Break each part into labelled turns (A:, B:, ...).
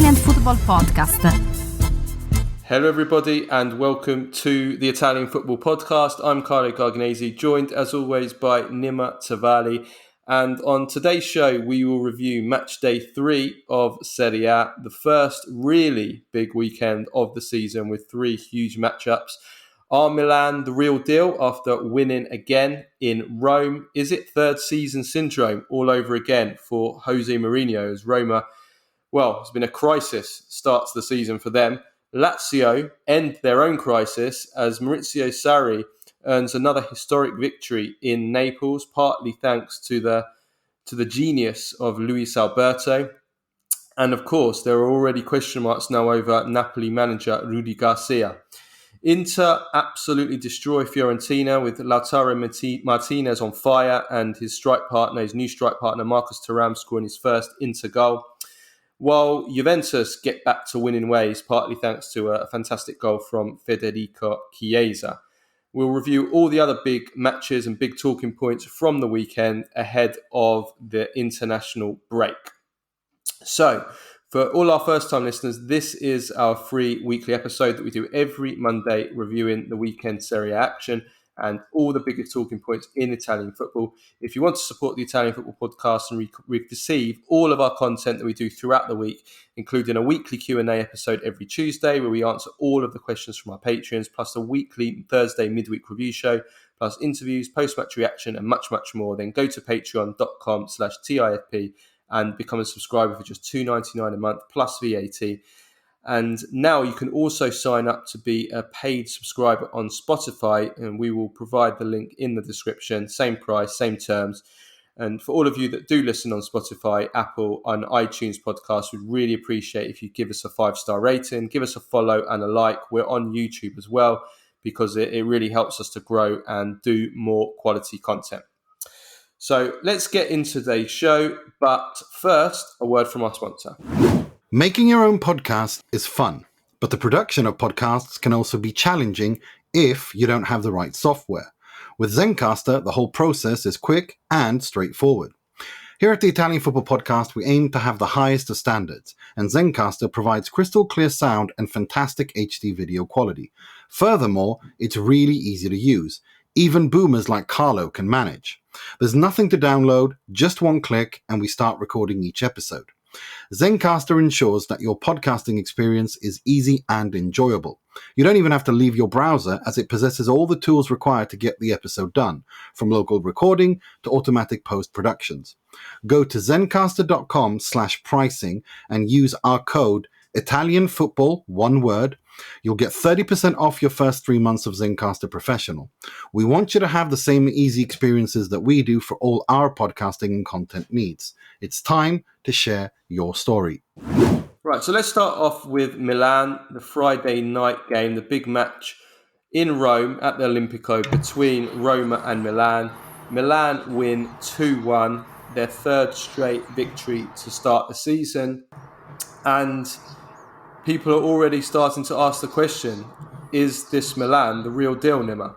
A: Italian Football Podcast.
B: Hello everybody and welcome to the Italian Football Podcast. I'm Carlo Garganese, joined as always by Nima Tavali. And on today's show, we will review match day 3 of Serie A, the first really big weekend of the season with 3 huge matchups. Are Milan the real deal after winning again in Rome? Is it third season syndrome all over again for José Mourinho as Roma? Well, it's been a crisis starts the season for them. Lazio end their own crisis as Maurizio Sarri earns another historic victory in Naples, partly thanks to the genius of Luis Alberto. And of course, there are already question marks now over Napoli manager Rudi Garcia. Inter absolutely destroy Fiorentina with Lautaro Martinez on fire and his new strike partner Marcus Thuram scoring his first Inter goal. While Juventus get back to winning ways, partly thanks to a fantastic goal from Federico Chiesa. We'll review all the other big matches and big talking points from the weekend ahead of the international break. So, for all our first-time listeners, this is our free weekly episode that we do every Monday, reviewing the weekend Serie A action and all the biggest talking points in Italian football. If you want to support the Italian Football Podcast and receive all of our content that we do throughout the week, including a weekly Q&A episode every Tuesday where we answer all of the questions from our patrons, plus a weekly Thursday midweek review show, plus interviews, post-match reaction, and much, much more, then go to patreon.com/TIFP and become a subscriber for just $2.99 a month plus VAT. And now you can also sign up to be a paid subscriber on Spotify, and we will provide the link in the description. Same price, same terms. And for all of you that do listen on Spotify, Apple, and iTunes podcasts, we'd really appreciate if you give us a 5-star rating, give us a follow and a like. We're on YouTube as well because it really helps us to grow and do more quality content. So let's get into today's show, but first, a word from our sponsor.
C: Making your own podcast is fun, but the production of podcasts can also be challenging if you don't have the right software. With Zencastr, the whole process is quick and straightforward. Here at the Italian Football Podcast, we aim to have the highest of standards, and Zencastr provides crystal clear sound and fantastic HD video quality. Furthermore, it's really easy to use. Even boomers like Carlo can manage. There's nothing to download, just one click, and we start recording each episode. Zencastr ensures that your podcasting experience is easy and enjoyable. You don't even have to leave your browser, as it possesses all the tools required to get the episode done, from local recording to automatic post-productions. Go to zencastr.com/pricing and use our code ItalianFootball, one word. You'll get 30% off your first 3 months of Zencastr Professional. We want you to have the same easy experiences that we do for all our podcasting and content needs. It's time to share your story.
B: Right, so let's start off with Milan, the Friday night game, the big match in Rome at the Olimpico between Roma and Milan. Milan win 2-1, their third straight victory to start the season. And people are already starting to ask the question, is this Milan the real deal, Nima?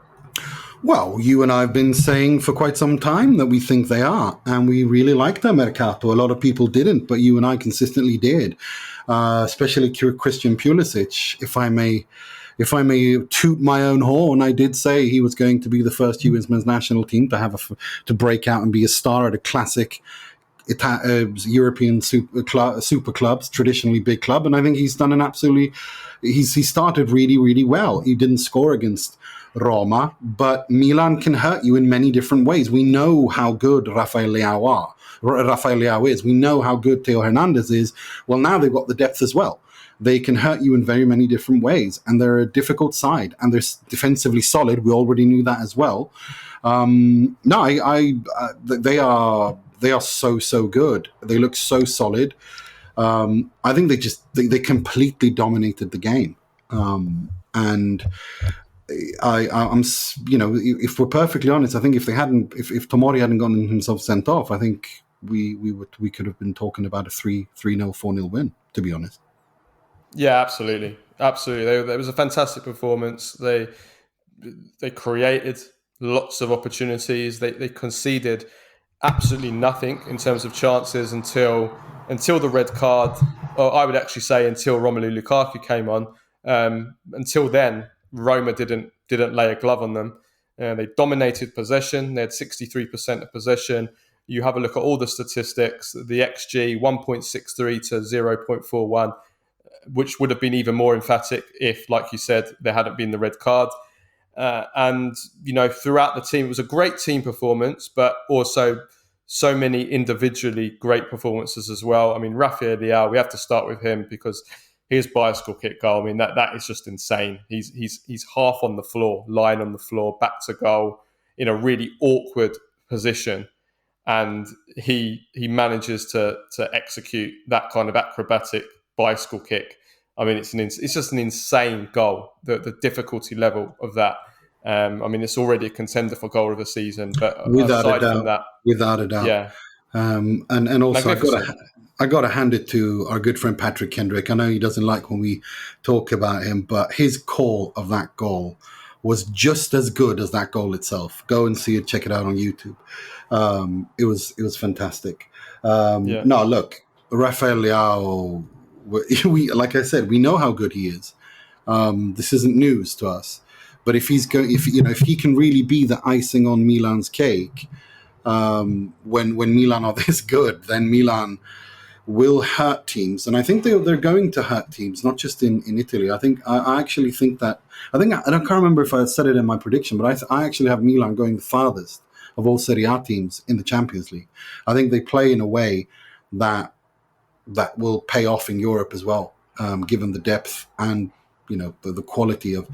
C: Well, you and I have been saying for quite some time that we think they are, and we really like their Mercato. A lot of people didn't, but you and I consistently did, especially Christian Pulisic. If I may toot my own horn, I did say he was going to be the first U.S. men's national team to break out and be a star at a classic European super clubs, traditionally big club, and I think he's done he started really, really well. He didn't score against Roma, but Milan can hurt you in many different ways. We know how good Rafael Leao is. We know how good Theo Hernandez is. Well, now they've got the depth as well. They can hurt you in very many different ways, and they're a difficult side, and they're defensively solid. We already knew that as well. They are so good. They look so solid. I think they completely dominated the game. And I'm, if we're perfectly honest, I think if Tomori hadn't gotten himself sent off, I think we could have been talking about a 3-0, 4-0 win, to be honest.
B: Yeah, absolutely. It was a fantastic performance. They created lots of opportunities. They conceded absolutely nothing in terms of chances until until the red card, or I would actually say until Romelu Lukaku came on. Until then, Roma didn't lay a glove on them. They dominated possession. They had 63% of possession. You have a look at all the statistics. The XG 1.63 to 0.41, which would have been even more emphatic if, like you said, there hadn't been the red card. And throughout the team, it was a great team performance, but also so many individually great performances as well. I mean, Rafael Leao, we have to start with him because his bicycle kick goal, I mean, that is just insane. He's half on the floor, lying on the floor, back to goal in a really awkward position, and he manages to execute that kind of acrobatic bicycle kick. I mean, it's just an insane goal. The difficulty level of that. I mean, it's already a contender for goal of the season, but aside from that,
C: without a doubt,
B: yeah.
C: And also I got to hand it to our good friend Patrick Kendrick. I know he doesn't like when we talk about him, but his call of that goal was just as good as that goal itself. Go and see it. Check it out on YouTube. It was fantastic. No, look, Rafael Leao. We like I said, we know how good he is. This isn't news to us. But if he can really be the icing on Milan's cake, when Milan are this good, then Milan will hurt teams, and I think they're going to hurt teams, not just in Italy. I actually think that I can't remember if I said it in my prediction, but I actually have Milan going the farthest of all Serie A teams in the Champions League. I think they play in a way that will pay off in Europe as well, given the depth and the quality of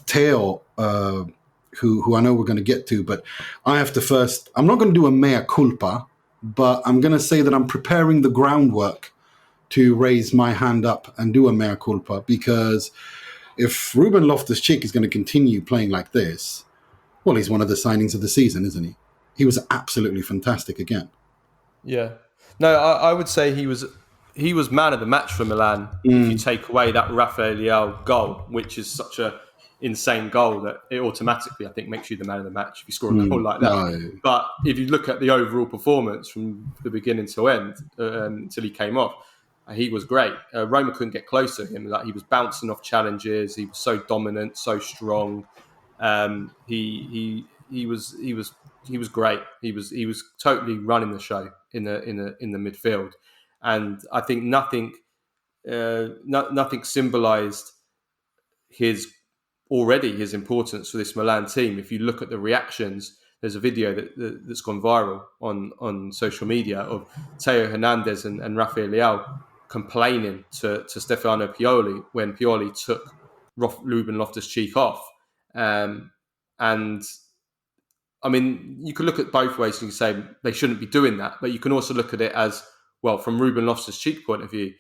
C: Theo, who I know we're going to get to. But I have to first. I'm not going to do a mea culpa, but I'm going to say that I'm preparing the groundwork to raise my hand up and do a mea culpa, because if Ruben Loftus-Cheek is going to continue playing like this, well, he's one of the signings of the season, isn't he? He was absolutely fantastic again.
B: Yeah. No, I would say he was man of the match for Milan. If you take away that Rafael Leao goal, which is such a insane goal that it automatically, I think, makes you the man of the match if you score a goal like that. No. But if you look at the overall performance from the beginning to end until he came off, he was great. Roma couldn't get close to him. Like, he was bouncing off challenges. He was so dominant, so strong. He was great. He was totally running the show in the midfield, and I think nothing symbolised his importance for this Milan team. If you look at the reactions, there's a video that's gone viral on social media of Theo Hernandez and Rafael Leao complaining to Stefano Pioli when Pioli took Ruben Loftus-Cheek off. And I mean, you can look at both ways and you say they shouldn't be doing that, but you can also look at it as, well, from Ruben Loftus-Cheek's point of view,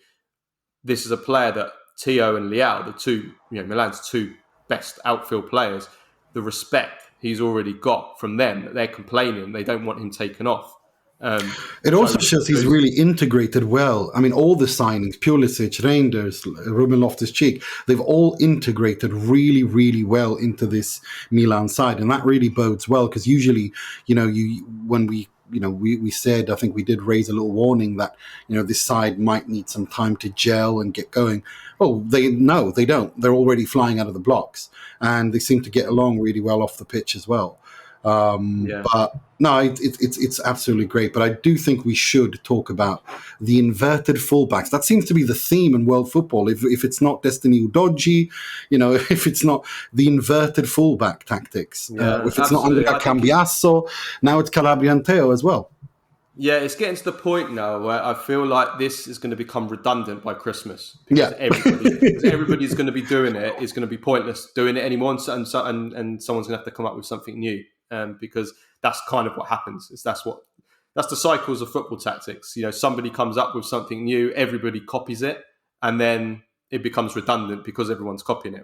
B: this is a player that Theo and Leao, the two, Milan's two best outfield players, the respect he's already got from them, that they're complaining, they don't want him taken off.
C: It also shows he's really integrated well. I mean, all the signings, Pulisic, Reinders, Ruben Loftus-Cheek, they've all integrated really, really well into this Milan side. And that really bodes well, because usually, when we said, I think we did raise a little warning that, this side might need some time to gel and get going. Oh, they don't. They're already flying out of the blocks, and they seem to get along really well off the pitch as well. But no, it's absolutely great. But I do think we should talk about the inverted fullbacks. That seems to be the theme in world football. If it's not Destiny Udogie, if it's not the inverted fullback tactics, if it's not Andrea Cambiasso, now it's Calabrian Theo as well.
B: Yeah, it's getting to the point now where I feel like this is going to become redundant by Christmas. Because everybody's going to be doing it. It's going to be pointless doing it anymore, and someone's going to have to come up with something new. Because that's kind of what happens. That's the cycles of football tactics. Somebody comes up with something new, everybody copies it, and then it becomes redundant because everyone's copying it,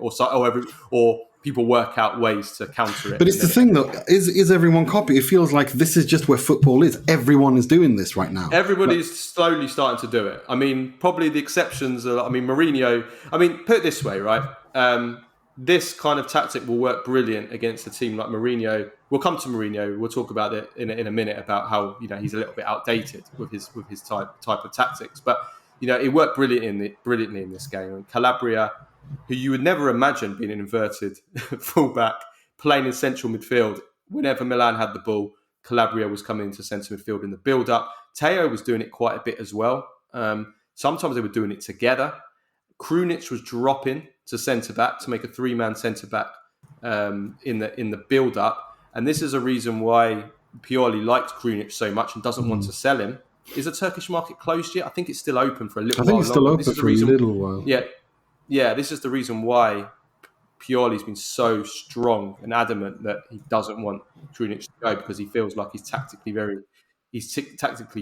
B: or people work out ways to counter it.
C: But it's the thing, though, is everyone copying? It feels like this is just where football is. Everyone is doing this right now.
B: Everybody's slowly starting to do it. I mean, probably the exceptions are. I mean, Mourinho. I mean, put it this way, right? this kind of tactic will work brilliant against a team like Mourinho. We'll come to Mourinho. We'll talk about it in a minute about how he's a little bit outdated with his type of tactics. But it worked brilliantly in this game. And Calabria, who you would never imagine being an inverted fullback, playing in central midfield. Whenever Milan had the ball, Calabria was coming into centre midfield in the build-up. Teo was doing it quite a bit as well. Sometimes they were doing it together. Krunic was dropping to centre-back to make a three-man centre-back in the build-up. And this is a reason why Pioli liked Krunic so much and doesn't want to sell him. Is the Turkish market closed yet? I think it's still open for a little while.
C: I think it's still open for a little while.
B: Yeah, this is the reason why Pioli's been so strong and adamant that he doesn't want Krunic to go, because he feels like he's tactically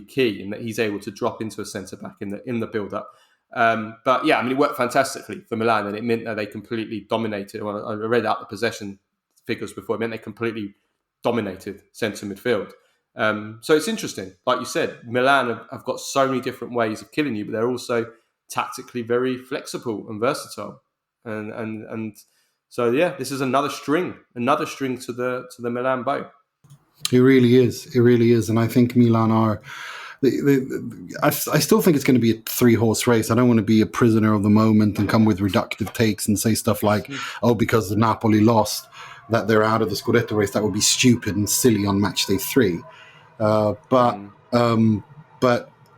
B: key and that he's able to drop into a centre-back in the build-up. But yeah, I mean, it worked fantastically for Milan, and it meant that they completely dominated. Well, I read out the possession figures before. It meant they completely dominated centre midfield. So it's interesting. Like you said, Milan have got so many different ways of killing you, but they're also tactically very flexible and versatile. And so yeah, this is another string to the Milan bow.
C: It really is, and I think Milan are. I still think it's going to be a three-horse race. I don't want to be a prisoner of the moment and come with reductive takes and say stuff like, because the Napoli lost, that they're out of the Scudetto race. That would be stupid and silly on match day 3. But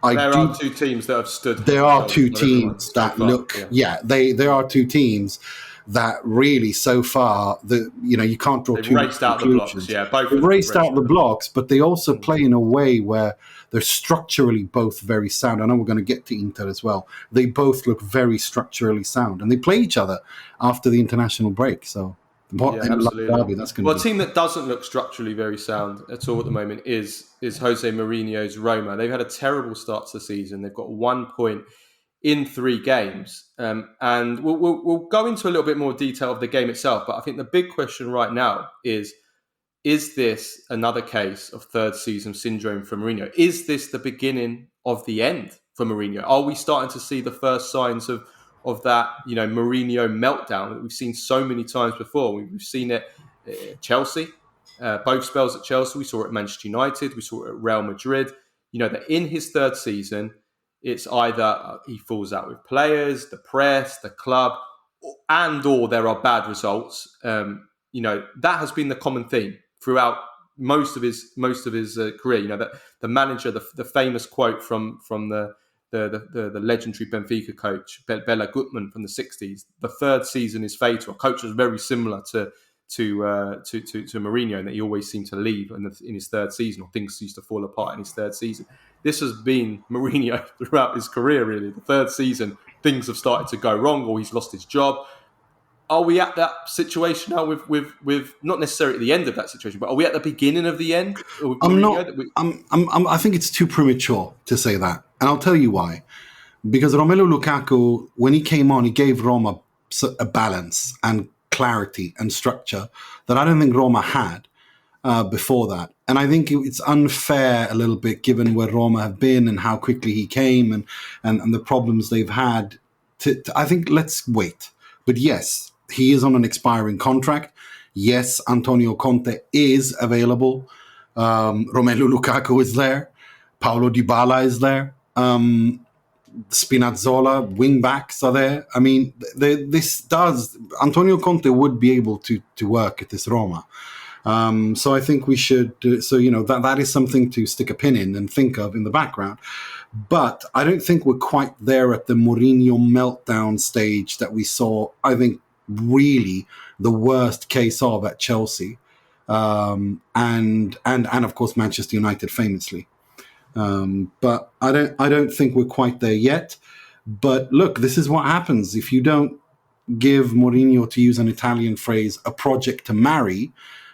B: there are two teams that have stood.
C: There are two teams that look. Yeah, there are two teams that really so far you can't draw too many conclusions. Raced out the blocks. Yeah, both raced out the blocks, but they also play in a way where they're structurally both very sound. I know we're going to get to Inter as well. They both look very structurally sound, and they play each other after the international break. So,
B: absolutely.
C: Derby, that's going to
B: a team that doesn't look structurally very sound at all at the moment is José Mourinho's Roma. They've had a terrible start to the season. They've got 1 point in 3 games. And we'll go into a little bit more detail of the game itself. But I think the big question right now is this another case of third season syndrome for Mourinho? Is this the beginning of the end for Mourinho? Are we starting to see the first signs of that, Mourinho meltdown that we've seen so many times before? We've seen it at Chelsea, both spells at Chelsea. We saw it at Manchester United. We saw it at Real Madrid. That in his third season, it's either he falls out with players, the press, the club, or there are bad results. That has been the common theme throughout most of his career. That the manager, the famous quote from the legendary Benfica coach Bela Gutmann from the 60s: "The third season is fatal." A coach was very similar to Mourinho, and that he always seemed to leave in his third season, or things used to fall apart in his third season. This has been Mourinho throughout his career, really. The third season, things have started to go wrong, or he's lost his job. Are we at that situation now with not necessarily at the end of that situation, but are we at the beginning of the end?
C: I think it's too premature to say that. And I'll tell you why. Because Romelu Lukaku, when he came on, he gave Roma a balance and clarity and structure that I don't think Roma had before that. And I think it's unfair a little bit, given where Roma have been and how quickly he came and the problems they've had. I think let's wait. But yes, he is on an expiring contract. Yes, Antonio Conte is available. Romelu Lukaku is there. Paulo Dybala is there. Spinazzola, wing backs are there. I mean, Antonio Conte would be able to work at this Roma. So I think we should, that is something to stick a pin in and think of in the background. But I don't think we're quite there at the Mourinho meltdown stage that we saw, I think, really the worst case of at Chelsea. And of course, Manchester United famously. But I don't think we're quite there yet. But look, this is what happens if you don't give Mourinho, to use an Italian phrase, a project to marry,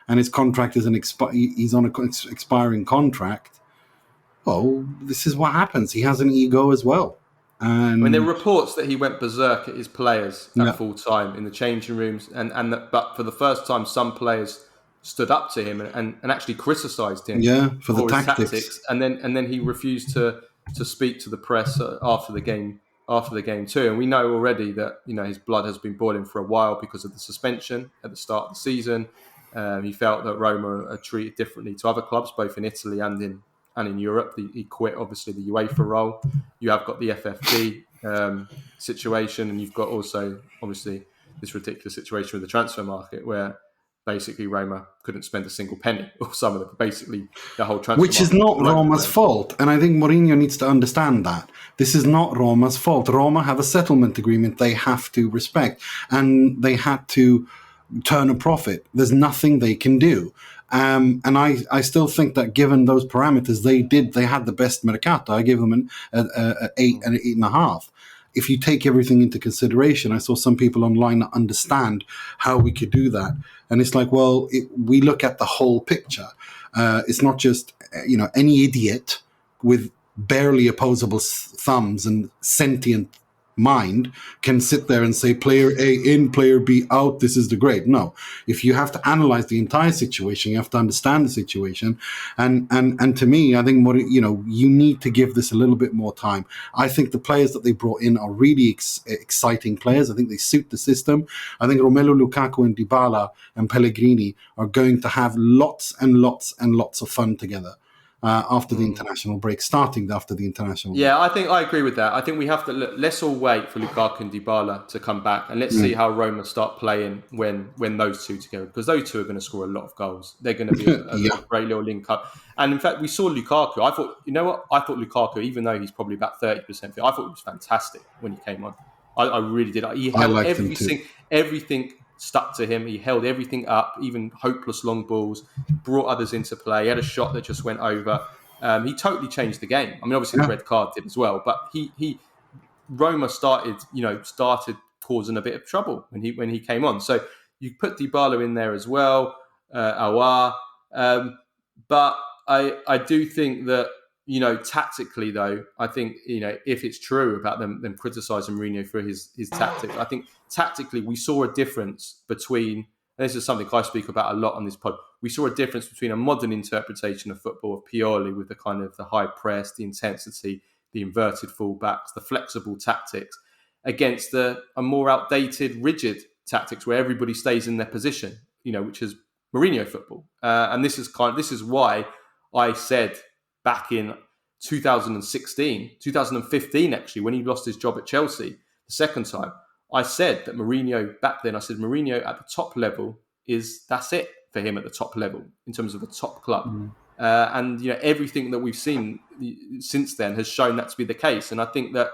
C: and his contract is he's on an expiring contract. Oh, this is what happens. He has an ego as well. And
B: there are reports that he went berserk at his players at full time in the changing rooms, but for the first time, some players stood up to him and actually criticised him
C: for the tactics.
B: And then he refused to speak to the press after the game after the game too, and we know already that his blood has been boiling for a while because of the suspension at the start of the season. He felt that Roma are treated differently to other clubs, both in Italy and in Europe. He quit obviously the UEFA role. You have got the FFP situation, and you've got also obviously this ridiculous situation with the transfer market where basically Roma couldn't spend a single penny, or some of them, basically the whole transfer
C: Which is not Roma's fault. And I think Mourinho needs to understand that. This is not Roma's fault. Roma have a settlement agreement they have to respect, and they had to turn a profit. There's nothing they can do. And I still think that given those parameters, they had the best mercato. I gave them an 8.5. If you take everything into consideration, I saw some people online that understand how we could do that. And it's like, well, we look at the whole picture. It's not just, any idiot with barely opposable thumbs and sentient mind can sit there and say player A in, player B out, this is the grade. No, if you have to analyze the entire situation, you have to understand the situation. And to me, I think you need to give this a little bit more time. I think the players that they brought in are really exciting players. I think they suit the system. I think Romelu Lukaku and Dybala and Pellegrini are going to have lots and lots and lots of fun together. After the international break, starting after the international break.
B: I think I agree with that. I think we have to let's all wait for Lukaku and Dybala to come back, and let's see how Roma start playing when those two together, because those two are going to score a lot of goals. They're going to be a great little link up. And in fact, we saw Lukaku. I thought, I thought Lukaku, even though he's probably about 30% fit, I thought he was fantastic when he came on. I really did. He held everything stuck to him. He held everything up, even hopeless long balls, brought others into play. He had a shot that just went over. He totally changed the game. I mean, obviously the red card did as well, but Roma started causing a bit of trouble when he came on. So you put Dybala in there as well, Aouar. But I do think that, tactically though, I think, if it's true about them criticising Mourinho for his tactics, I think tactically we saw a difference between, and this is something I speak about a lot on this pod, we saw a difference between a modern interpretation of football, of Pioli, with the kind of the high press, the intensity, the inverted fullbacks, the flexible tactics, against a more outdated, rigid tactics where everybody stays in their position, which is Mourinho football. And this is why I said back in 2015 actually, when he lost his job at Chelsea the second time, I said that Mourinho back then, I said Mourinho at the top level that's it for him at the top level in terms of a top club. And everything that we've seen since then has shown that to be the case. And I think that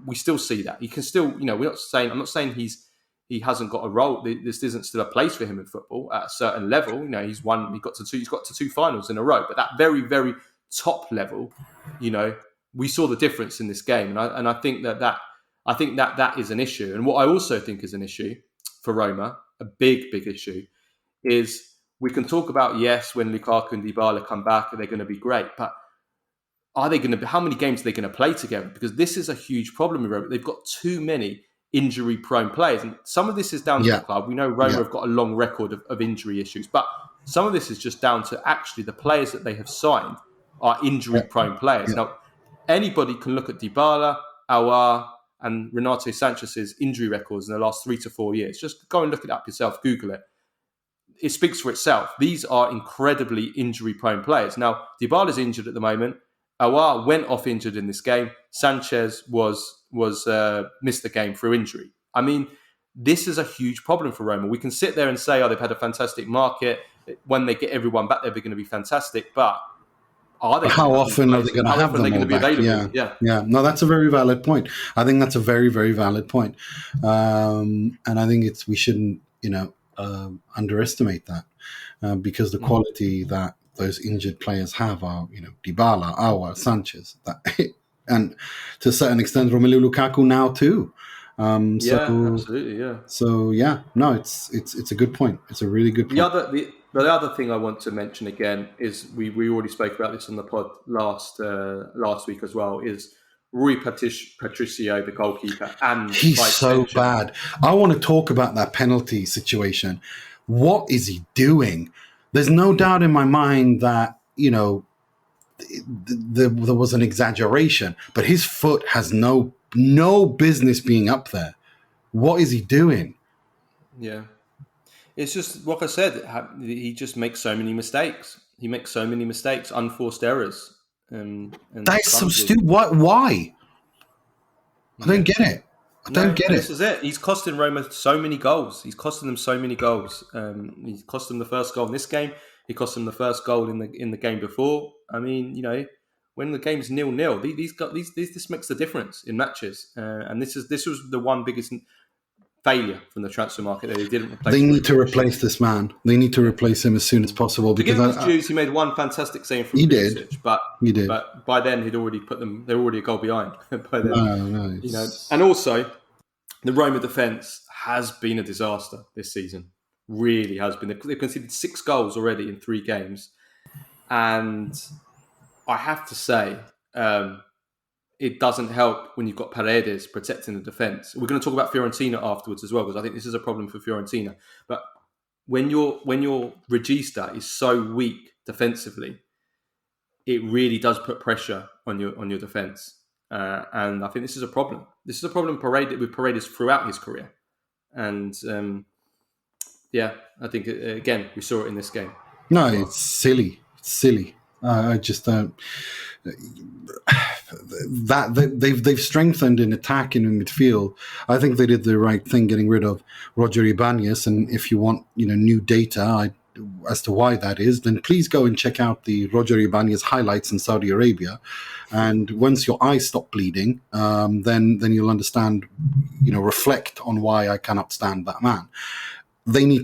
B: we still see that. He can still, I'm not saying he hasn't got a role. This isn't still a place for him in football at a certain level. He's got to two finals in a row. But that very, very top level, we saw the difference in this game, and I think that is an issue. And what I also think is an issue for Roma, a big issue, is we can talk about, yes, when Lukaku and Dybala come back, they're going to be great, but how many games are they going to play together? Because this is a huge problem with Roma. They've got too many injury-prone players, and some of this is down to the club. We know Roma have got a long record of injury issues, but some of this is just down to actually the players that they have signed are injury-prone players. Now, anybody can look at Dybala, Aouar, and Renato Sanchez's injury records in the last 3 to 4 years. Just go and look it up yourself, Google it. It speaks for itself. These are incredibly injury-prone players. Now, Dybala's injured at the moment. Aouar went off injured in this game. Sanchez was missed the game through injury. I mean, this is a huge problem for Roma. We can sit there and say, they've had a fantastic market. When they get everyone back, they're going to be fantastic. But are they?
C: How often are they going to have them all back? Yeah. No, that's a very valid point. I think that's a very, very valid point. And I think we shouldn't, underestimate that because the quality that those injured players have are, Dybala, Aouar, Sanchez, and to a certain extent, Romelu Lukaku now too.
B: Absolutely, yeah.
C: So no, it's a good point. It's a really good point.
B: The other thing I want to mention again is we already spoke about this on the pod last week as well, is Rui Patricio, the goalkeeper, and
C: he's so bad. I want to talk about that penalty situation. What is he doing? There's no doubt in my mind that there was an exaggeration, but his foot has no no business being up there. What is he doing?
B: Yeah. It's just, like I said, he just makes so many mistakes. He makes so many mistakes, unforced errors. And
C: That is so
B: clumsy.
C: stupid. Why? I don't
B: Yeah.
C: get it. I don't
B: No,
C: get
B: and
C: it.
B: this is it. He's costing Roma so many goals. He's costing them so many goals. He cost them the first goal in this game. He cost them the first goal in the game before. I mean, when the game's 0-0, this makes the difference in matches. And this was the one biggest failure from the transfer market that they didn't replace
C: They
B: him
C: need
B: with
C: to
B: leadership.
C: replace this man. They need to replace him as soon as possible
B: To give
C: because
B: him his dues, he made one fantastic save from
C: he did.
B: Pulisic, but
C: He did.
B: by then he'd already put them. They were already a goal behind by then.
C: No.
B: And also the Roma defence has been a disaster this season. Really has been. They've conceded 6 goals already in 3 games, and I have to say, it doesn't help when you've got Paredes protecting the defence. We're going to talk about Fiorentina afterwards as well, because I think this is a problem for Fiorentina. But when your regista is so weak defensively, it really does put pressure on your defence, and I think this is a problem. This is a problem with Paredes throughout his career, and I think again we saw it in this game.
C: No,
B: Well,
C: it's silly. It's silly. I just don't. They've strengthened in attack and in midfield. I think they did the right thing getting rid of Roger Ibanez. And if you want, new data as to why that is, then please go and check out the Roger Ibanez highlights in Saudi Arabia. And once your eyes stop bleeding, then you'll understand. Reflect on why I cannot stand that man. We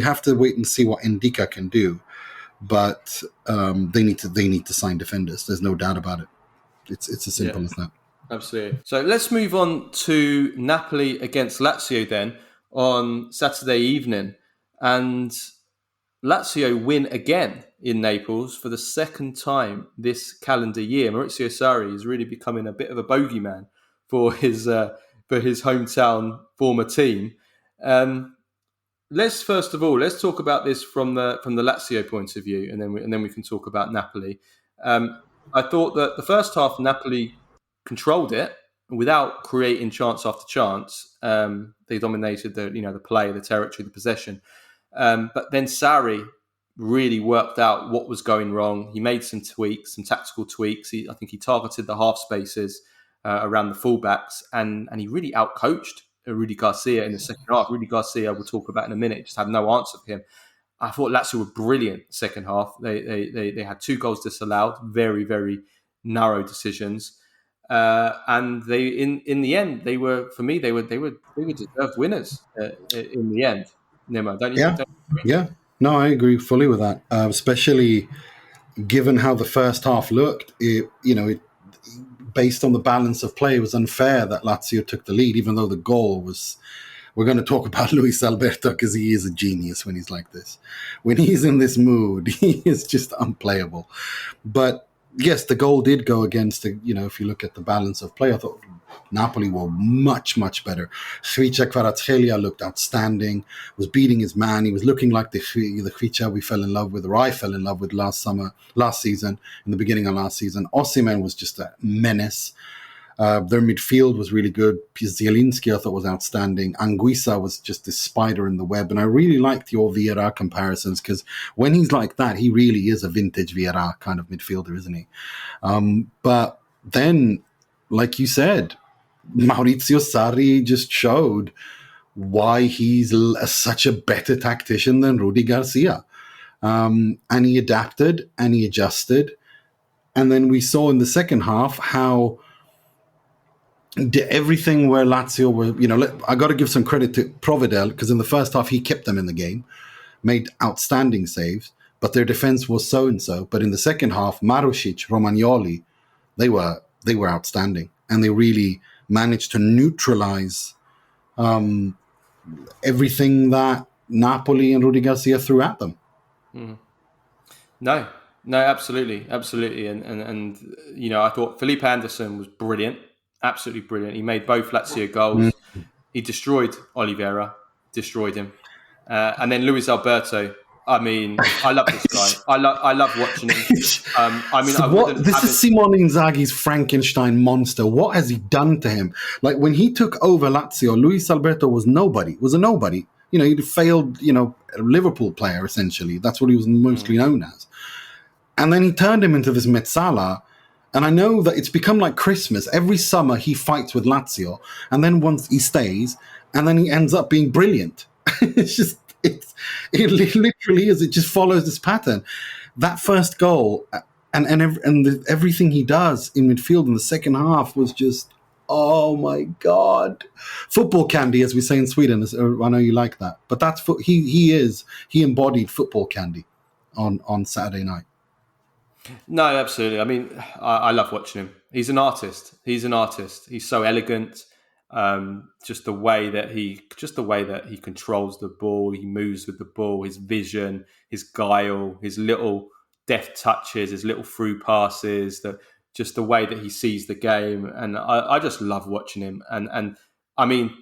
C: have to wait and see what Indica can do. But they need to sign defenders. There's no doubt about it. It's as simple as that.
B: Absolutely. So let's move on to Napoli against Lazio then on Saturday evening, and Lazio win again in Naples for the second time this calendar year. Maurizio Sarri is really becoming a bit of a bogeyman for his hometown former team. Let's talk about this from the Lazio point of view, and then we can talk about Napoli. I thought that the first half Napoli controlled it without creating chance after chance. They dominated the play, the territory, the possession. But then Sarri really worked out what was going wrong. He made some tweaks, some tactical tweaks. I think he targeted the half spaces around the fullbacks, and he really outcoached Rudi Garcia in the second half. Rudi Garcia, we'll talk about in a minute, just had no answer for him. I thought Lazio were brilliant second half. They had 2 goals disallowed, very, very narrow decisions. And they in the end they were deserved winners in the end. Nima, don't you?
C: Yeah, yeah. No, I agree fully with that. Especially given how the first half looked, based on the balance of play, it was unfair that Lazio took the lead, even though the goal was. We're going to talk about Luis Alberto because he is a genius when he's like this. When he's in this mood, he is just unplayable. But yes, the goal did go against if you look at the balance of play, I thought Napoli were much, much better. Khvicha Kvaratskhelia looked outstanding, was beating his man. He was looking like the Khvicha we fell in love with, or I fell in love with last season, in the beginning of last season. Osimhen was just a menace. Their midfield was really good. Zielinski, I thought, was outstanding. Anguissa was just this spider in the web. And I really liked your Vieira comparisons because when he's like that, he really is a vintage Vieira kind of midfielder, isn't he? But then, like you said, Maurizio Sarri just showed why he's such a better tactician than Rudi Garcia. And he adapted and he adjusted. And then we saw in the second half how everything where Lazio were, I got to give some credit to Providel because in the first half he kept them in the game, made outstanding saves, but their defense was so-and-so. But in the second half, Marušić, Romagnoli, they were outstanding, and they really managed to neutralize everything that Napoli and Rudi Garcia threw at them.
B: No, absolutely, and I thought Felipe Anderson was brilliant, absolutely brilliant. He made both Lazio goals. He destroyed Oliveira, destroyed him, and then Luis Alberto I mean, I love this guy. I love watching him. I mean, I wouldn't.
C: This is Simone Inzaghi's Frankenstein monster. What has he done to him? Like when he took over Lazio, Luis Alberto was nobody. Was a nobody. He'd failed. A Liverpool player essentially. That's what he was mostly known as. And then he turned him into this Mezzala. And I know that it's become like Christmas. Every summer he fights with Lazio, and then once he stays, and then he ends up being brilliant. It literally is. It just follows this pattern. That first goal and everything he does in midfield in the second half was just, oh my God. Football candy, as we say in Sweden. I know you like that. But that's he embodied football candy on Saturday night.
B: No, absolutely. I mean, I love watching him. He's an artist. He's so elegant. Just the way that he controls the ball, he moves with the ball, his vision, his guile, his little deft touches, his little through passes, just the way that he sees the game, and I just love watching him. And I mean,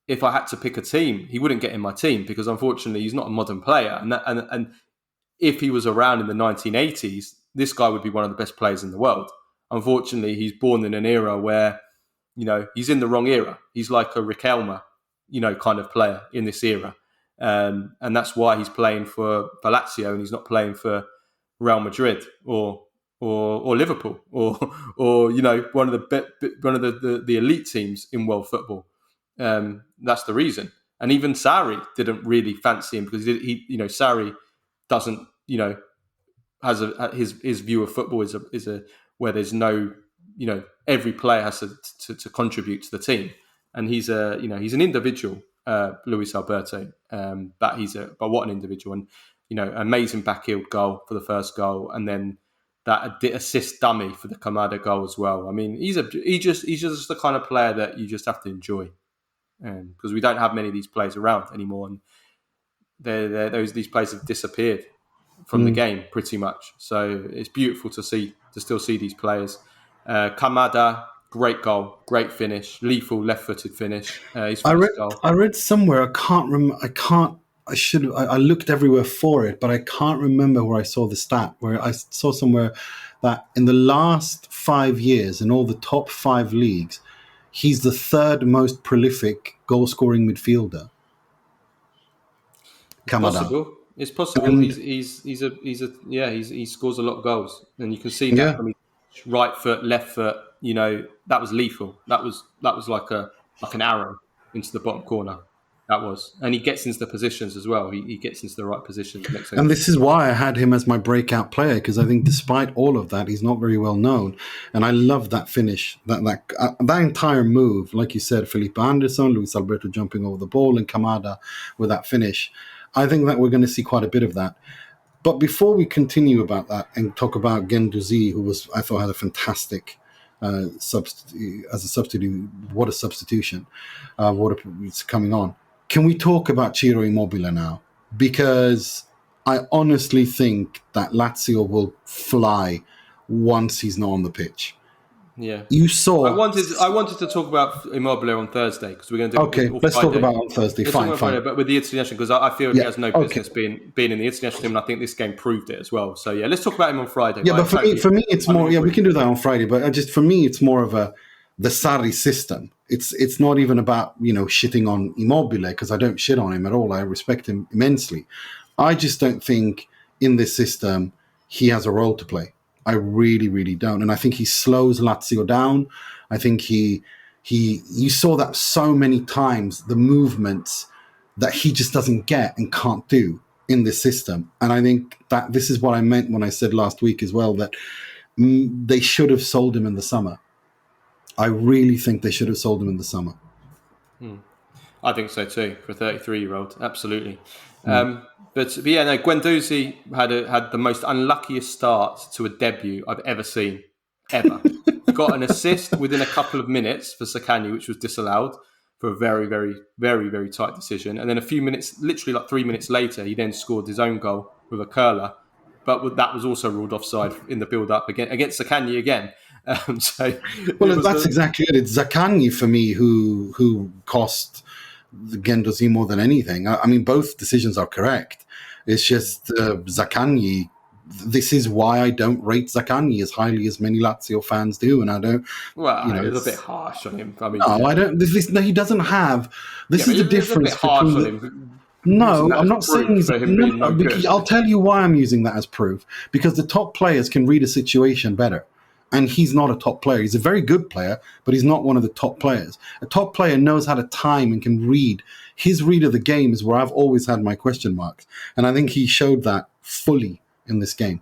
B: if I had to pick a team, he wouldn't get in my team because unfortunately he's not a modern player, and if he was around in the 1980s, this guy would be one of the best players in the world. Unfortunately, he's born in an era where, he's in the wrong era. He's like a Riquelme, kind of player in this era. And that's why he's playing for Lazio and he's not playing for Real Madrid or Liverpool or one of the elite teams in world football. That's the reason. And even Sarri didn't really fancy him because Sarri doesn't, has his view of football is a where there's no, every player has to contribute to the team, and he's an individual, Luis Alberto, but what an individual, and amazing back-heeled goal for the first goal, and then that assist dummy for the Kamada goal as well. I mean, he's just the kind of player that you just have to enjoy, because we don't have many of these players around anymore, and these players have disappeared from the game pretty much. So it's beautiful to still see these players. Kamada, great goal, great finish, lethal left-footed finish. His first goal.
C: I read somewhere. I can't remember. I looked everywhere for it, but I can't remember where I saw the stat. Where I saw somewhere that in the last 5 years, in all the top 5 leagues, he's the third most prolific goal-scoring midfielder. Kamada.
B: It's possible. He scores a lot of goals, and you can see that from his right foot, left foot. That was lethal. That was like an arrow into the bottom corner. That was, and he gets into the positions as well. He gets into the right positions.
C: And this is why I had him as my breakout player, because I think despite all of that, he's not very well known. And I love that finish, that entire move, like you said, Felipe Anderson, Luis Alberto jumping over the ball, and Kamada with that finish. I think that we're going to see quite a bit of that. But before we continue about that and talk about Guendouzi, who I thought had a fantastic substitute as a substitute. What a substitution! It's coming on. Can we talk about Ciro Immobile now? Because I honestly think that Lazio will fly once he's not on the pitch.
B: Yeah,
C: you saw.
B: I wanted to talk about Immobile on Thursday because we're going to do.
C: Okay, let's talk about it on Thursday. Fine.
B: But with the international, because I feel he has no business being in the international team, and I think this game proved it as well. So yeah, let's talk about him on Friday.
C: Yeah, but for me, it's more. Yeah, we can do that on Friday. But for me, it's more of the Sarri system. It's not even about shitting on Immobile, because I don't shit on him at all. I respect him immensely. I just don't think in this system he has a role to play. I really, really don't. And I think he slows Lazio down. I think you saw that so many times, the movements that he just doesn't get and can't do in this system. And I think that this is what I meant when I said last week as well, that they should have sold him in the summer. I really think they should have sold him in the summer.
B: I think so too, for a 33-year-old. Absolutely. But yeah, no, Guendouzi had the most unluckiest start to a debut I've ever seen, ever. Got an assist within a couple of minutes for Sakani, which was disallowed for a very, very, very, very tight decision. And then a few minutes, literally like 3 minutes later, he then scored his own goal with a curler. But that was also ruled offside in the build-up against Sakani again.
C: That's exactly it. It's Zaccagni for me who cost Guendouzi more than anything. I mean, both decisions are correct. It's just Zaccagni. This is why I don't rate Zaccagni as highly as many Lazio fans do, and I don't.
B: Well, it's a bit harsh on him. I mean,
C: no, I don't. No, he doesn't have. This is the difference
B: a bit harsh
C: between.
B: on him.
C: No, I'm not saying he's. I'll tell you why I'm using that as proof. Because the top players can read a situation better. And he's not a top player. He's a very good player, but he's not one of the top players. A top player knows how to time and can read. His read of the game is where I've always had my question marks. And I think he showed that fully in this game.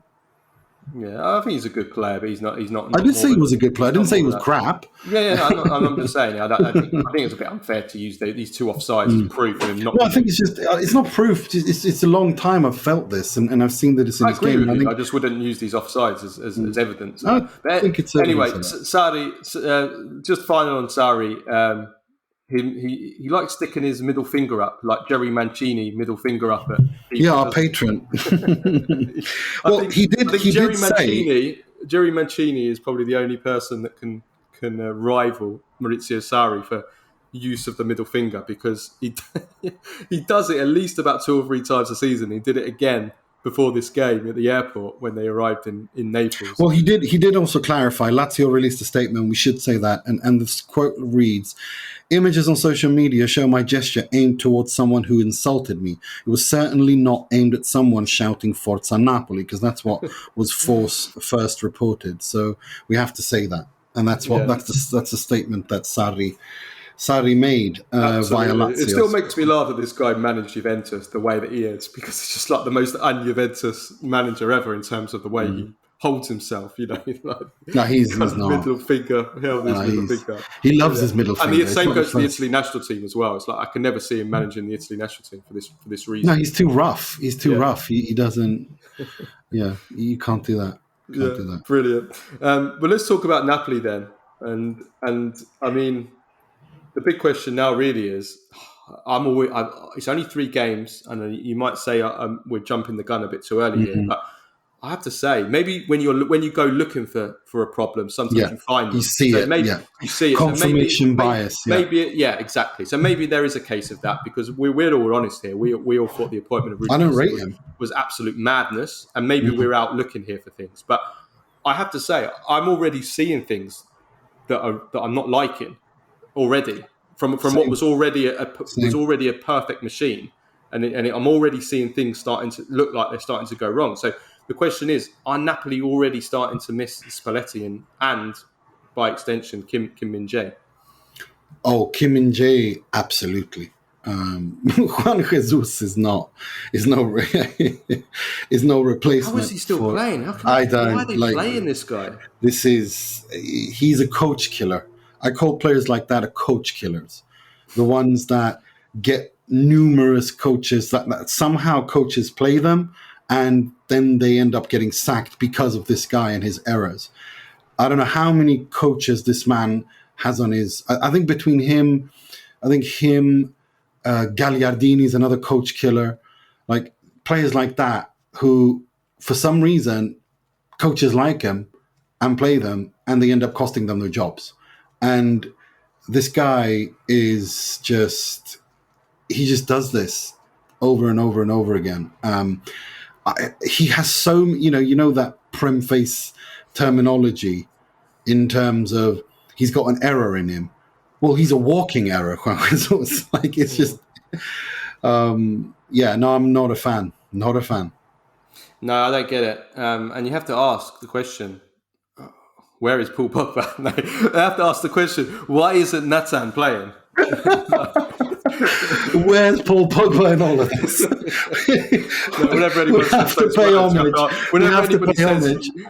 B: Yeah, I think he's a good player, but he's not.
C: I didn't say he was a good player. I didn't say he was crap.
B: Yeah. I'm just saying. I think it's a bit unfair to use these two offsides as proof of him not.
C: No, I think it's not proof. It's a long time I've felt this, and I've seen that it's in this game.
B: I just wouldn't use these offsides as evidence.
C: I think it's
B: anyway. Sarri, just final on Sarri. He likes sticking his middle finger up, like Jerry Mancini, middle finger up at people.
C: Yeah, our patron. Well, he did say
B: Jerry Mancini is probably the only person that can rival Maurizio Sarri for use of the middle finger, because he does it at least about 2 or 3 times a season. He did it again before this game at the airport when they arrived in Naples.
C: Well, he did also clarify. Lazio released a statement, we should say that, and this quote reads, "Images on social media show my gesture aimed towards someone who insulted me. It was certainly not aimed at someone shouting Forza Napoli," because that's what was first reported. So we have to say that. And that's a statement that Sarri made via Lazio.
B: It still makes me laugh that this guy managed Juventus the way that he is, because it's just like the most un-Juventus manager ever in terms of the way he holds himself.
C: He's not.
B: Middle finger, middle finger.
C: He loves his middle finger.
B: And the same goes to the Italy national team as well. It's like I can never see him managing the Italy national team for this reason.
C: No, he's too rough. He's too rough. He doesn't. Yeah, you can't do that. Can't do that.
B: Brilliant. But let's talk about Napoli then. And I mean, the big question now really is, it's only 3 games, and you might say we're jumping the gun a bit too early here, but I have to say, maybe when you go looking for a problem, sometimes you find
C: you see it.
B: You see it.
C: Confirmation bias.
B: Exactly. So maybe there is a case of that, because we're all honest here. We all thought the appointment of Rudi Garcia was absolute madness, and maybe we're out looking here for things. But I have to say, I'm already seeing things that I'm not liking already from what was already a perfect machine, and I'm already seeing things starting to look like they're starting to go wrong. So the question is, are Napoli already starting to miss Spalletti and by extension Kim Min-jae?
C: Oh, Kim Min-jae, absolutely. Juan Jesus is no replacement.
B: How is he still playing?
C: I don't.
B: Why are they playing this guy?
C: He's a coach killer. I call players like that coach killers. The ones that get numerous coaches that somehow coaches play them, and then they end up getting sacked because of this guy and his errors. I don't know how many coaches this man has on his. I think between him, Gagliardini is another coach killer. Like players like that who, for some reason, coaches like him and play them, and they end up costing them their jobs. And this guy is he just does this over and over and over again. He has that prim face terminology in terms of he's got an error in him. Well, he's a walking error. So it's like, it's just, I'm not a fan. Not a fan.
B: No, I don't get it. And you have to ask the question, where is Paul Pogba? No, I have to ask the question, why isn't Nathan playing?
C: Where's Paul Pogba in all of this?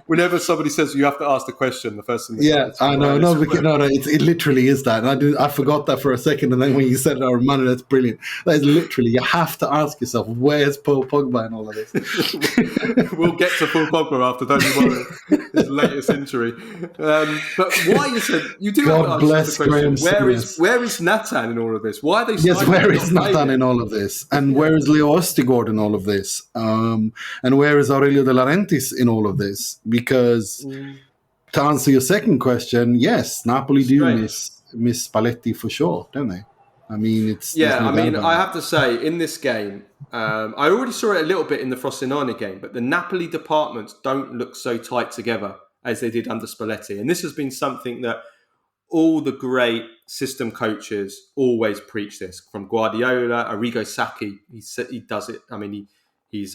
B: Whenever somebody says you have to ask the question, the first thing.
C: I know. It literally is that. And I forgot that for a second, and then when you said it, I remember. That's brilliant. That is literally, you have to ask yourself, where's Paul Pogba in all of this?
B: We'll get to Paul Pogba after, don't you worry. His latest injury. But why is it? You do
C: God bless
B: the question. Where is Nathan in all of this? Why are they?
C: Yes, where is Nathan in all of this? And where is Leo Ostigord in all of this? And where is Aurelio De Laurentiis in all of this? Because to answer your second question, yes, Napoli do miss Spalletti for sure, don't they? I mean, there's
B: Yeah,
C: no
B: I
C: doubt
B: mean,
C: about
B: I
C: that.
B: have to say, in this game, I already saw it a little bit in the Frosinone game, but the Napoli departments don't look so tight together as they did under Spalletti. And this has been something that all the great system coaches always preach this. From Guardiola, Arrigo Sacchi, he does it. I mean,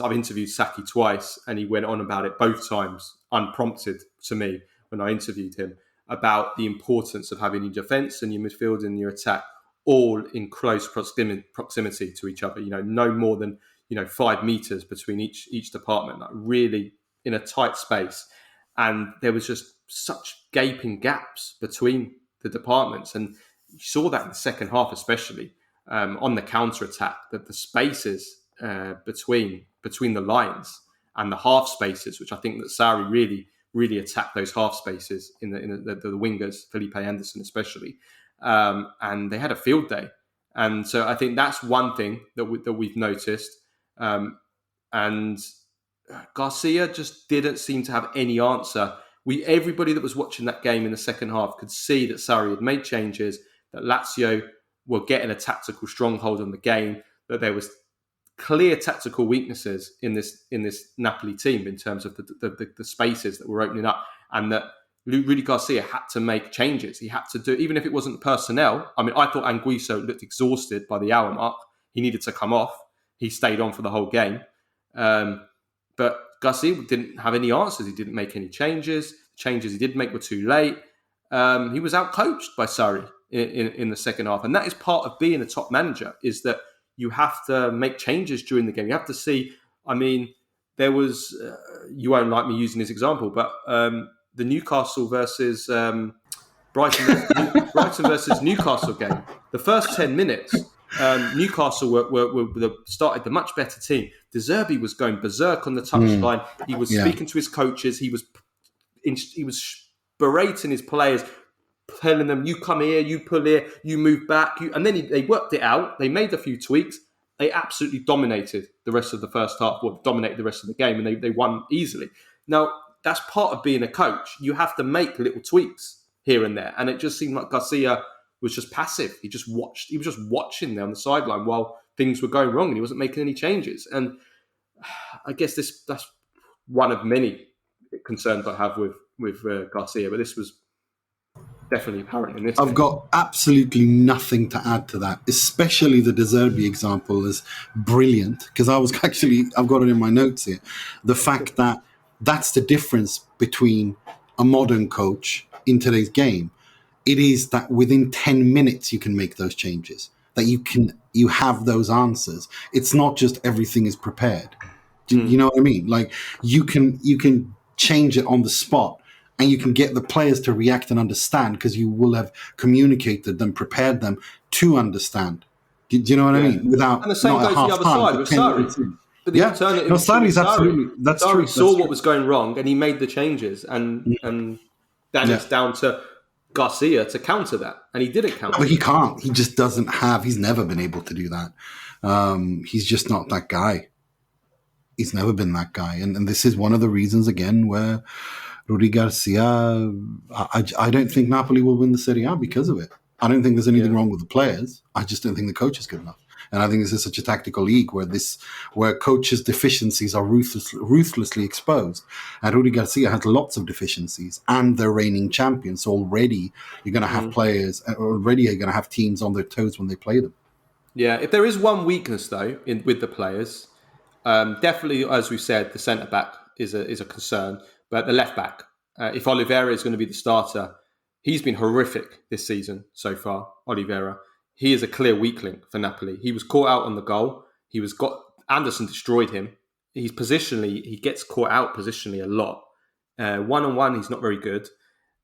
B: I've interviewed Sacchi twice, and he went on about it both times, unprompted to me when I interviewed him, about the importance of having your defence and your midfield and your attack all in close proximity to each other. No more than 5 meters between each department, like really in a tight space. And there was just such gaping gaps between the departments, and you saw that in the second half, especially on the counter attack, that the spaces between the lines and the half spaces, which I think that Sarri really attacked those half spaces in the wingers, Felipe Anderson especially, and they had a field day. And so I think that's one thing that we've noticed. And Garcia just didn't seem to have any answer. Everybody that was watching that game in the second half could see that Sarri had made changes, that Lazio were getting a tactical stronghold on the game, that there was clear tactical weaknesses in this Napoli team in terms of the spaces that were opening up, and that Rudi Garcia had to make changes. He had to do, even if it wasn't personnel. I mean, I thought Anguissa looked exhausted by the hour mark. He needed to come off. He stayed on for the whole game. But Garcia didn't have any answers. He didn't make any changes. The changes he did make were too late. He was outcoached by Sarri in the second half. And that is part of being a top manager, is that you have to make changes during the game. You have to see, I mean, there was, you won't like me using this example, but the Newcastle versus Brighton versus Newcastle game, the first 10 minutes, Newcastle were started the much better team. De Zerbi was going berserk on the touchline. He was speaking to his coaches. He was berating his players, telling them, "You come here, you pull here, you move back." And then they worked it out. They made a few tweaks. They absolutely dominated the rest of the first half, or dominated the rest of the game, and they won easily. Now, that's part of being a coach. You have to make little tweaks here and there. And it just seemed like Garcia was just passive. He was just watching there on the sideline while things were going wrong, and he wasn't making any changes. And I guess that's one of many concerns I have with Garcia, but this was definitely apparent in this
C: I've
B: game.
C: got absolutely nothing to add to that, especially the De Zerbi example is brilliant, because I've got it in my notes here. The fact that that's the difference between a modern coach in today's game. It is that within 10 minutes you can make those changes, that you have those answers. It's not just everything is prepared. You know what I mean? Like you can change it on the spot, and you can get the players to react and understand, because you will have communicated them, prepared them to understand. Do you know what I mean? Without,
B: and the same goes the other side with Sarri. But the alternative was
C: Sarri's absolutely, that's
B: Sarri
C: true.
B: saw what was going wrong, and he made the changes, and then it's down to Garcia to counter that, and he didn't counter.
C: But he can't. He just doesn't have. He's never been able to do that. He's just not that guy. He's never been that guy, and this is one of the reasons again where Rudi Garcia. I don't think Napoli will win the Serie A because of it. I don't think there's anything wrong with the players. I just don't think the coach is good enough. And I think this is such a tactical league where coaches' deficiencies are ruthlessly exposed. And Rudi Garcia has lots of deficiencies, and they're reigning champions. So already you're going to have players, already you're going to have teams on their toes when they play them.
B: Yeah, if there is one weakness though with the players, definitely, as we said, the centre back is a concern. But the left back, if Oliveira is going to be the starter, he's been horrific this season so far. Oliveira. He is a clear weak link for Napoli. He was caught out on the goal. Anderson destroyed him. He gets caught out positionally a lot. One-on-one, he's not very good.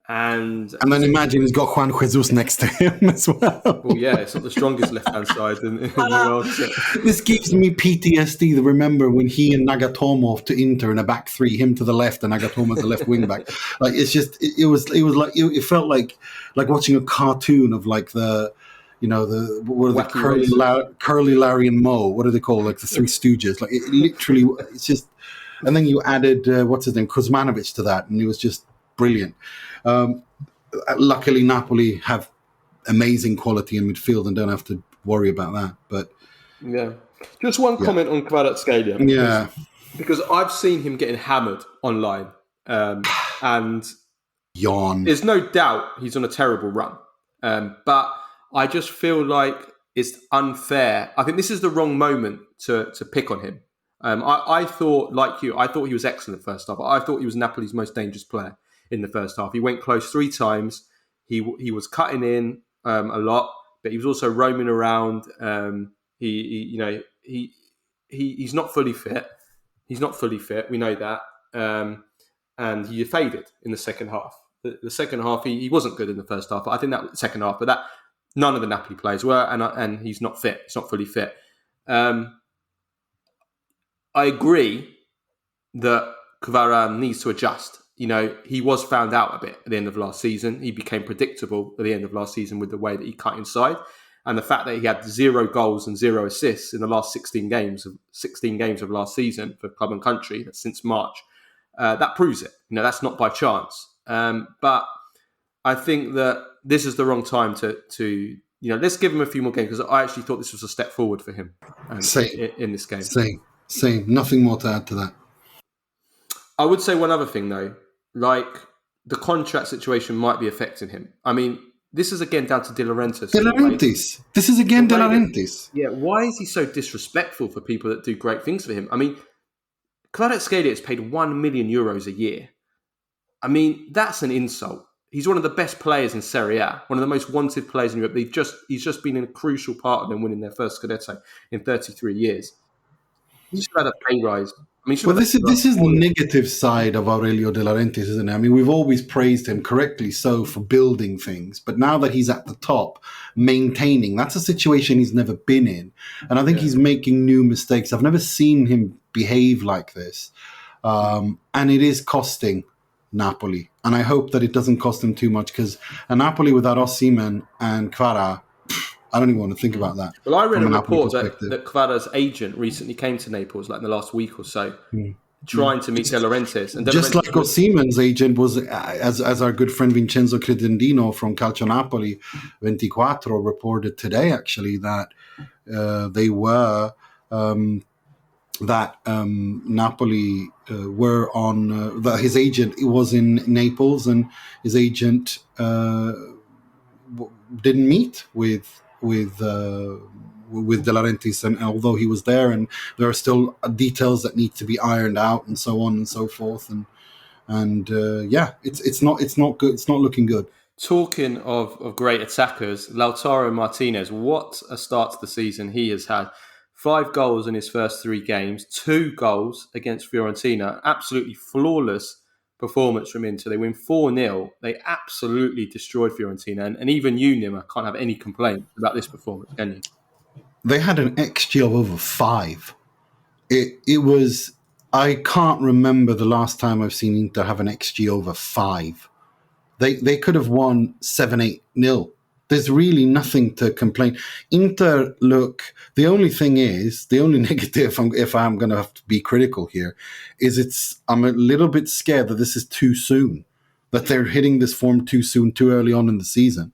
B: And
C: then imagine he's got Juan Jesus next to him as well.
B: Well, yeah, it's not the strongest left-hand side in the world. So.
C: This gives me PTSD. Remember when he and Nagatomo to Inter in a back three, him to the left and Nagatomo the left wing back. Like it's just it felt like watching a cartoon of like the. Curly, Larry, and Moe. What do they call like the Three Stooges? Like it literally, it's just. And then you added what's his name, Kuzmanovic, to that, and it was just brilliant. Luckily, Napoli have amazing quality in midfield and don't have to worry about that. But
B: Yeah. Just one comment on Kvaratskhelia,
C: yeah,
B: because I've seen him getting hammered online, and
C: yawn.
B: there's no doubt he's on a terrible run. But I just feel like it's unfair. I think this is the wrong moment to pick on him. I thought, like you, I thought he was excellent first half. I thought he was Napoli's most dangerous player in the first half. He went close 3 times. He was cutting in a lot, but he was also roaming around. He's not fully fit. He's not fully fit. We know that. And he faded in the second half. The second half, he wasn't good in the first half. But I think that was the second half. But that none of the Napoli players were, and he's not fit. He's not fully fit. I agree that Kvara needs to adjust. He was found out a bit at the end of last season. He became predictable at the end of last season with the way that he cut inside, and the fact that he had 0 goals and 0 assists in the last 16 games of last season for club and country. That's since March. That proves it. That's not by chance. But I think that this is the wrong time to let's give him a few more games, because I actually thought this was a step forward for him in this game.
C: Same. Nothing more to add to that.
B: I would say one other thing though, like the contract situation might be affecting him. I mean, this is again down to De Laurentiis.
C: This is again De Laurentiis.
B: Yeah, why is he so disrespectful for people that do great things for him? I mean, Kvaratskhelia is paid €1 million a year. I mean, that's an insult. He's one of the best players in Serie A, one of the most wanted players in Europe. He's just been a crucial part of them winning their first Scudetto in 33 years. He should have had a pay rise. I mean,
C: this is the negative side of Aurelio De Laurentiis, isn't it? I mean, we've always praised him, correctly so, for building things. But now that he's at the top, maintaining, that's a situation he's never been in. And I think he's making new mistakes. I've never seen him behave like this. And it is costing Napoli. And I hope that it doesn't cost him too much, because a Napoli without Osimhen and Kvara, I don't even want to think about that.
B: Well, I read a report that Kvara's agent recently came to Naples, like in the last week or so, trying to meet De Laurentiis. And
C: just like Osimhen's agent was, as our good friend Vincenzo Credendino from Calcio Napoli 24 reported today, actually, that they were... Napoli were on that his agent was in Naples, and his agent didn't meet with De Laurentiis, and although he was there, and there are still details that need to be ironed out, and so on and so forth, and it's not good. It's not looking good.
B: Talking of great attackers, Lautaro Martinez, what a start to the season he has had. 5 goals in his first 3 games, 2 goals against Fiorentina. Absolutely flawless performance from Inter. They win 4-0. They absolutely destroyed Fiorentina. And even you, Nima, can't have any complaint about this performance, can you?
C: They had an XG of over 5. It was... I can't remember the last time I've seen Inter have an XG over 5. They could have won 7-8-0. There's really nothing to complain. Inter, look, the only negative, if I'm going to have to be critical here, is I'm a little bit scared that this is too soon, that they're hitting this form too soon, too early on in the season,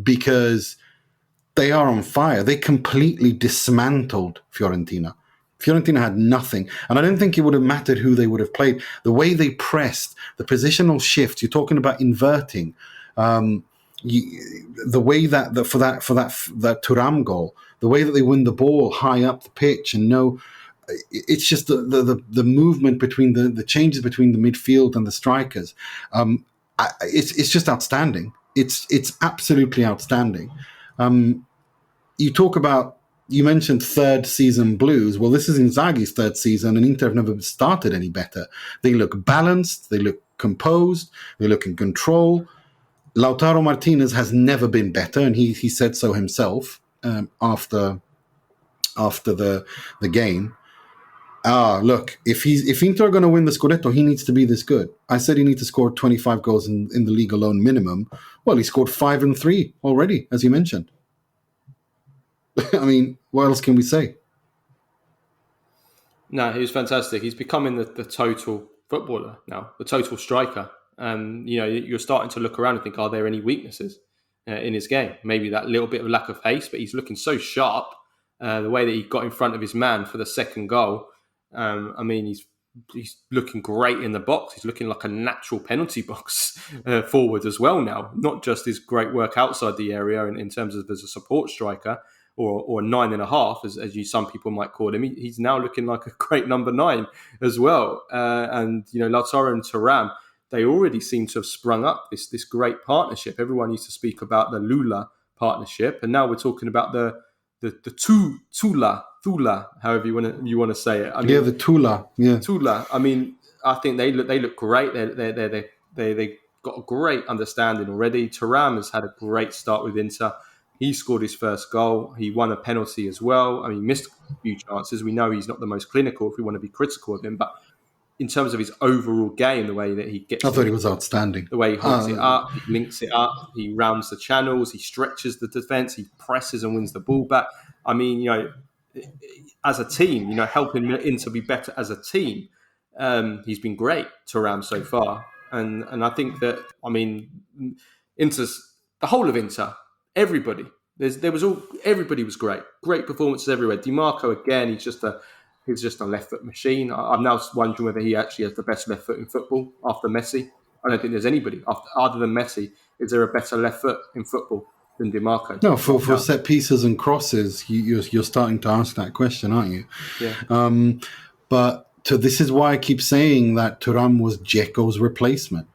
C: because they are on fire. They completely dismantled Fiorentina. Fiorentina had nothing, and I don't think it would have mattered who they would have played. The way they pressed, the positional shifts, you're talking about inverting, the way that Thuram goal, the way that they win the ball high up the pitch, and it's just the movement between the changes between the midfield and the strikers. It's just outstanding. It's absolutely outstanding. You mentioned third season blues. Well, this is Inzaghi's third season, and Inter have never started any better. They look balanced. They look composed. They look in control. Lautaro Martinez has never been better, and he said so himself after the game. Look, if Inter are going to win the Scudetto, he needs to be this good. I said he needs to score 25 goals in the league alone minimum. Well, he scored 5 and 3 already, as you mentioned. I mean, what else can we say?
B: No, he was fantastic. He's becoming the total footballer now, the total striker. And, you're starting to look around and think, are there any weaknesses? in his game. Maybe that little bit of lack of pace, but he's looking so sharp. The way that he got in front of his man for the second goal, I mean, he's looking great in the box. He's looking like a natural penalty box forward as well now. Not just his great work outside the area in terms of as a support striker or 9.5, as some people might call him. He's now looking like a great number 9 as well. And Lautaro and Thuram, they already seem to have sprung up this great partnership. Everyone used to speak about the Lula partnership, and now we're talking about the Tula, however you want to say it. I mean,
C: the Tula, yeah.
B: Tula. I mean, I think they look great. They got a great understanding already. Thuram has had a great start with Inter. He scored his first goal. He won a penalty as well. I mean, he missed a few chances. We know he's not the most clinical if we want to be critical of him, but in terms of his overall game, the way that he gets...
C: I thought he was outstanding.
B: The way he holds it up, he links it up, he rounds the channels, he stretches the defence, he presses and wins the ball back. I mean, as a team, helping Inter be better as a team, he's been great, Thuram, so far. And I think that, I mean, the whole of Inter, everybody, everybody was great. Great performances everywhere. Di Marco, again, he's just a left foot machine. I'm now wondering whether he actually has the best left foot in football after Messi. I don't think there's anybody other than Messi. Is there a better left foot in football than Di Marco?
C: No, for set pieces and crosses, you're starting to ask that question, aren't you?
B: Yeah.
C: This is why I keep saying that Thuram was Dzeko's replacement.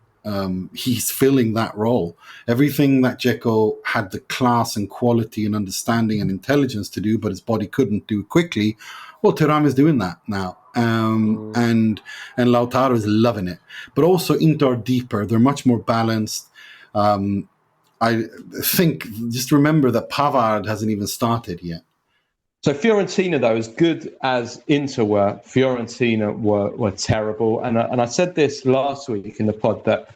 C: He's filling that role. Everything that Dzeko had the class and quality and understanding and intelligence to do, but his body couldn't do quickly. Well, Thuram is doing that now. And Lautaro is loving it. But also Inter are deeper. They're much more balanced. I think, just remember that Pavard hasn't even started yet.
A: So Fiorentina, though, as good as Inter were, Fiorentina were terrible. And I said this last week in the pod that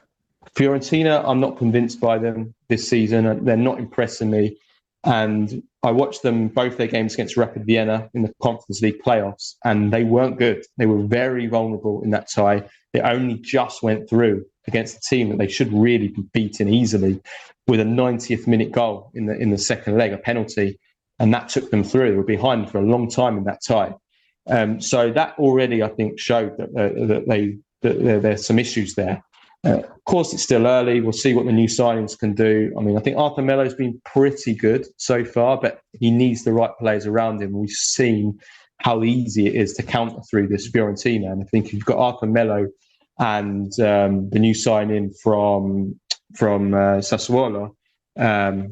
A: Fiorentina, I'm not convinced by them this season. They're not impressing me. And I watched them, both their games against Rapid Vienna in the Conference League playoffs, and they weren't good. They were very vulnerable in that tie. They only just went through against a team that they should really be beaten easily with a 90th minute goal in the second leg, a penalty. And that took them through. They were behind for a long time in that tie. So that already, I think, showed that there's some issues there. Of course, it's still early. We'll see what the new signings can do. I mean, I think Arthur Melo's been pretty good so far, but he needs the right players around him. We've seen how easy it is to counter through this Fiorentina. And I think you've got Arthur Melo and the new signing from Sassuolo,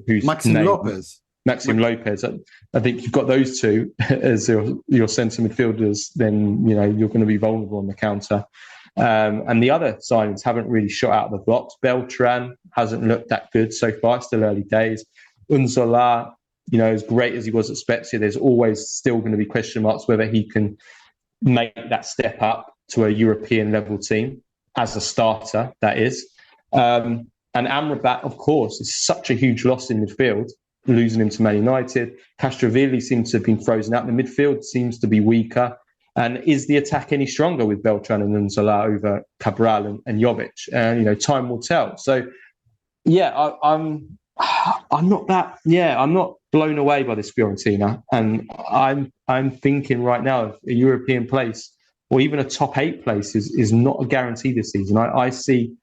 A: who's
C: Maxim Lopez.
A: I think you've got those two as your centre midfielders, then you're going to be vulnerable on the counter. And the other signings haven't really shot out of the blocks. Beltran hasn't looked that good so far. It's still early days. Unzola, as great as he was at Spezia, there's always still going to be question marks whether he can make that step up to a European level team as a starter, that is. And Amrabat, of course, is such a huge loss in midfield, losing him to Man United. Castrovilli seems to have been frozen out. The midfield seems to be weaker. And is the attack any stronger with Beltran and Unzola over Cabral and Jovic? Time will tell. So, I'm not blown away by this Fiorentina, and I'm thinking right now a European place or even a top 8 place is not a guarantee this season. I see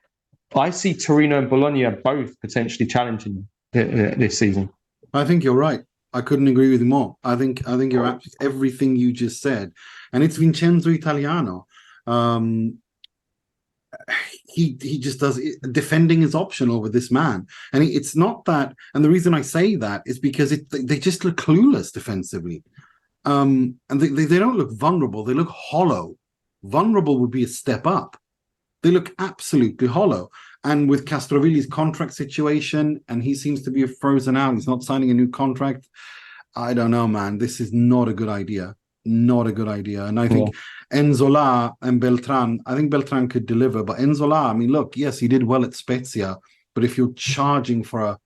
A: Torino and Bologna both potentially challenging this season.
C: I think you're right. I couldn't agree with you more. I think you're absolutely everything you just said, and it's Vincenzo Italiano. He just does it, defending his option over this man, and it's not that. And the reason I say that is because they just look clueless defensively, and they don't look vulnerable. They look hollow. Vulnerable would be a step up. They look absolutely hollow. And with Castrovilli's contract situation, and he seems to be frozen out, he's not signing a new contract. I don't know, man. This is not a good idea. Not a good idea. And I think Enzola and Beltran, I think Beltran could deliver. But Enzola, I mean, look, yes, he did well at Spezia. But if you're charging for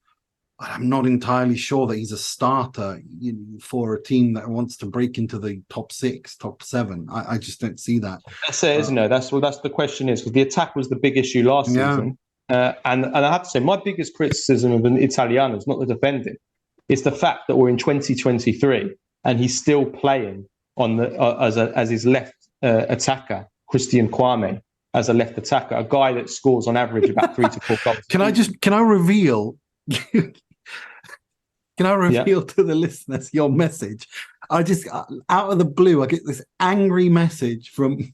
C: I'm not entirely sure that he's a starter for a team that wants to break into the top 6, top 7. I just don't see that.
A: That's it, isn't it? That's the question is, because the attack was the big issue last season. and I have to say, my biggest criticism of an Italiano is not the defending. It's the fact that we're in 2023 and he's still playing on the as his left attacker, Christian Kwame, as a left attacker, a guy that scores on average about 3 to 4 goals.
C: Can I reveal to the listeners your message? I just, out of the blue, I get this angry message from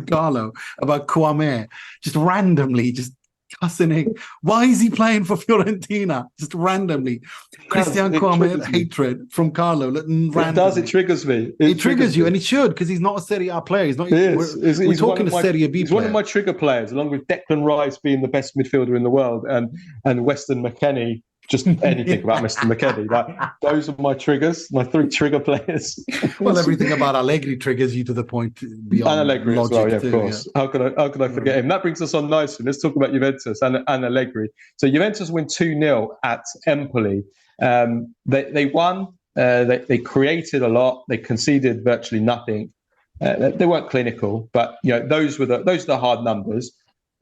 C: Carlo about Kwame, just randomly, just cussing him. Why is he playing for Fiorentina? Just randomly. Christian Kwame hatred from Carlo.
A: It does, it triggers me.
C: It triggers you, and it should, because he's not a Serie A player. He's not. We're talking a Serie B player.
A: He's one of my trigger players, along with Declan Rice being the best midfielder in the world, and Weston McKennie. Just anything about Mr. McKennie. Like, those are my triggers, my 3 trigger players.
C: Well, everything about Allegri triggers you to the point beyond
A: and Allegri
C: logic
A: as well, yeah,
C: too,
A: of course. Yeah. How could I forget him? That brings us on nicely. Let's talk about Juventus and Allegri. So Juventus win 2-0 at Empoli. They won. They created a lot. They conceded virtually nothing. They weren't clinical, but those are the hard numbers.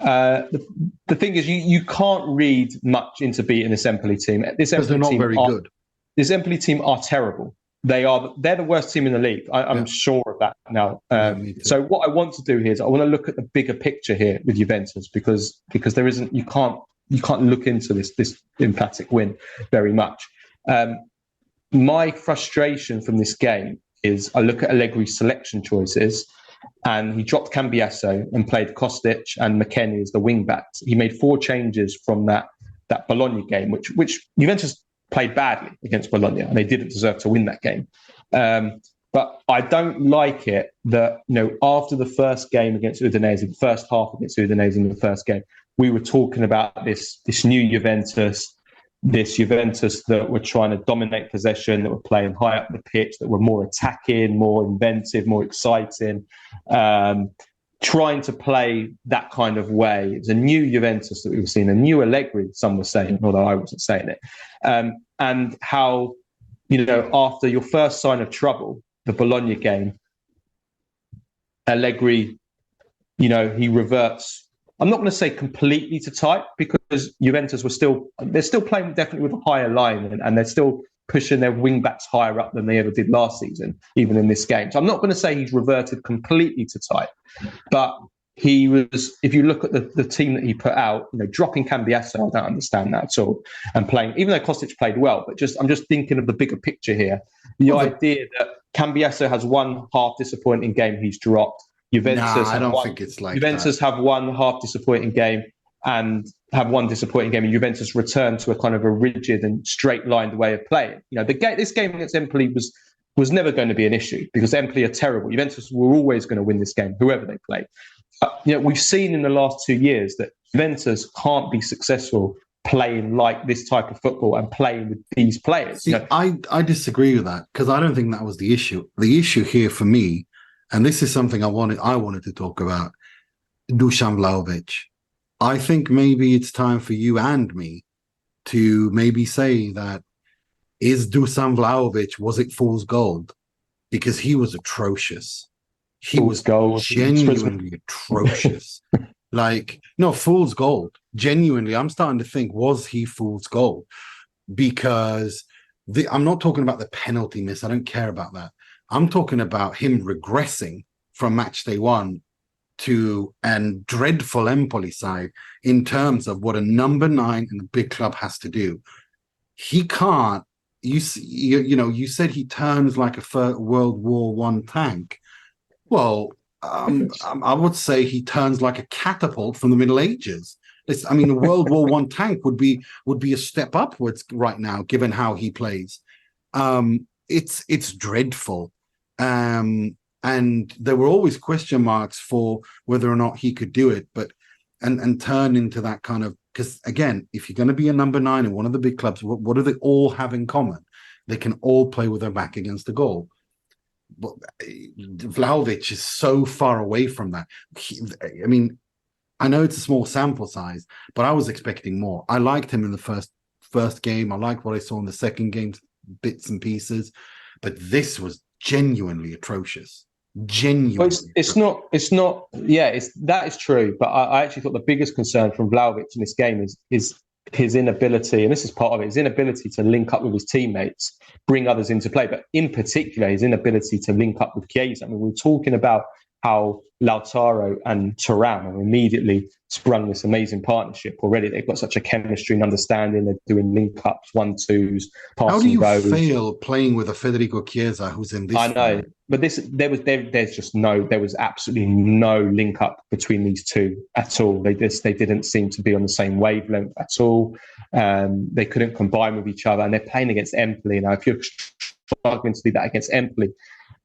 A: The thing is, you can't read much into beating this Empoli team.
C: Because they're not very good.
A: This Empoli team are terrible. They're the worst team in the league. I'm sure of that now. So what I want to do here is I want to look at the bigger picture here with Juventus because there isn't, you can't look into this emphatic win very much. My frustration from this game is I look at Allegri's selection choices. And he dropped Cambiasso and played Kostic and McKennie as the wing backs. He made 4 changes from that Bologna game, which Juventus played badly against Bologna, and they didn't deserve to win that game. But I don't like it that after the first game against Udinese, the first half against Udinese in the first game, we were talking about this new Juventus. This Juventus that were trying to dominate possession, that were playing high up the pitch, that were more attacking, more inventive, more exciting, trying to play that kind of way. It was a new Juventus that we were seeing, a new Allegri, some were saying, although I wasn't saying it. And how, after your first sign of trouble, the Bologna game, Allegri, he reverts. I'm not going to say completely to type because Juventus they're still playing definitely with a higher line and they're still pushing their wing backs higher up than they ever did last season, even in this game. So I'm not going to say he's reverted completely to type, but he was, if you look at the team that he put out, dropping Cambiasso, I don't understand that at all. And playing, even though Kostic played well, but I'm just thinking of the bigger picture here. The idea that Cambiasso has one half disappointing game he's dropped. Juventus have one half disappointing game and have one disappointing game, and Juventus return to a kind of a rigid and straight-lined way of playing. This game against Empoli was never going to be an issue because Empoli are terrible. Juventus were always going to win this game, whoever they play. We've seen in the last 2 years that Juventus can't be successful playing like this type of football and playing with these players.
C: See, I disagree with that because I don't think that was the issue. The issue here for me, and this is something I wanted to talk about, Dusan Vlahovic. I think maybe it's time for you and me to maybe say that, is Dusan Vlahovic, was it fool's gold? Because he was atrocious. He was genuinely atrocious. No, fool's gold. Genuinely, I'm starting to think, was he fool's gold? Because I'm not talking about the penalty miss. I don't care about that. I'm talking about him regressing from match day 1 to a dreadful Empoli side in terms of what a number 9 in a big club has to do. He can't. You said he turns like a World War I tank. Well, I would say he turns like a catapult from the Middle Ages. A World War I tank would be a step upwards right now, given how he plays. It's dreadful. And there were always question marks for whether or not he could do it, but and turn into that kind of, because again, if you're going to be a number 9 in one of the big clubs, what do they all have in common? They can all play with their back against the goal. But Vlahovic is so far away from that. I know it's a small sample size, but I was expecting more. I liked him in the first game. I liked what I saw in the second game, bits and pieces, but this was genuinely atrocious. Genuinely.
A: Well, it's not. Yeah, that is true. But I actually thought the biggest concern from Vlahovic in this game is his inability, and this is part of it, his inability to link up with his teammates, bring others into play, but in particular, his inability to link up with Chiesa. I mean, we're talking about how Lautaro and Thuram have immediately sprung this amazing partnership already. They've got such a chemistry and understanding. They're doing link-ups, 1-2s, passing
C: How do you
A: goes.
C: fail playing with a Federico Chiesa who's in this?
A: I know,
C: form?
A: but there was absolutely no link up between these two at all. They didn't seem to be on the same wavelength at all. They couldn't combine with each other, and they're playing against Empoli now. If you're struggling to do that against Empoli,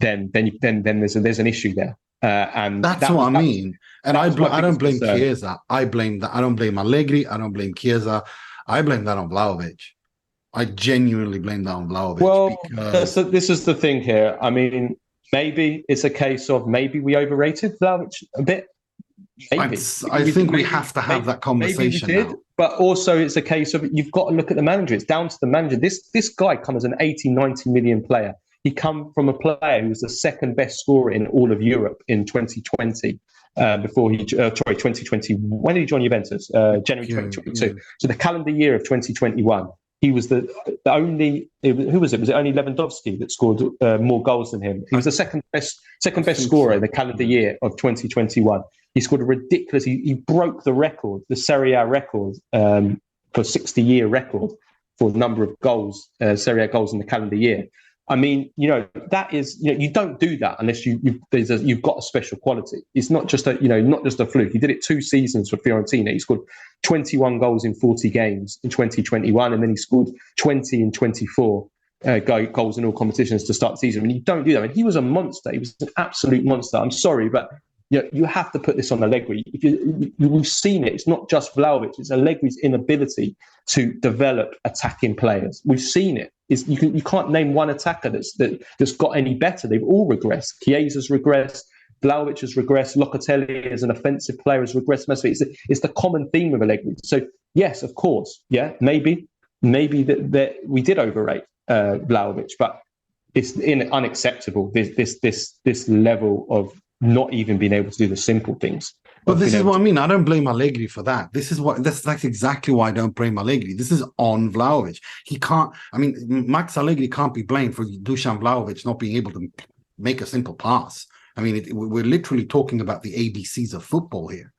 A: then there's an issue there. And
C: that's what I mean. And I don't blame Chiesa. I don't blame Allegri. I don't blame Chiesa. I blame that on Vlahovic. I genuinely blame that on Vlahovic.
A: Well, this is the thing here. I mean, maybe it's a case of maybe we overrated Vlahovic a bit. Maybe.
C: I think we have to have that conversation now.
A: But also it's a case of you've got to look at the manager. It's down to the manager. This guy comes as an 80, 90 million player. He come from a player who was the second best scorer in all of Europe in 2020. 2020. When did he join Juventus? January 2022. Yeah. So the calendar year of 2021, he was the only. Who was it? Was it only Lewandowski that scored more goals than him? He was the second best scorer in the calendar year of 2021. He scored a ridiculous. He broke the record, the Serie A record, for 60-year record for the number of goals, Serie A goals in the calendar year. I mean, that is, you don't do that unless you've got a special quality. It's not just a fluke. He did it 2 seasons for Fiorentina. He scored 21 goals in 40 games in 2021, and then he scored 20 in 24 goals in all competitions to start the season. I mean, you don't do that. I mean, he was a monster. He was an absolute monster. I'm sorry, but you have to put this on Allegri. We've seen it. It's not just Vlahovic. It's Allegri's inability to develop attacking players. We've seen it. You can't name one attacker that's got any better. They've all regressed. Chiesa's regressed. Vlahovic has regressed. Locatelli as an offensive player has regressed massively. It's the common theme of Allegri. So yes, of course, yeah, maybe that we did overrate Vlahovic, but it's unacceptable. This level of not even being able to do the simple things.
C: But this is what I mean. I don't blame Allegri for that. That's exactly why I don't blame Allegri. This is on Vlahovic. He can't. I mean, Max Allegri can't be blamed for Dusan Vlahovic not being able to make a simple pass. I mean, we're literally talking about the ABCs of football here.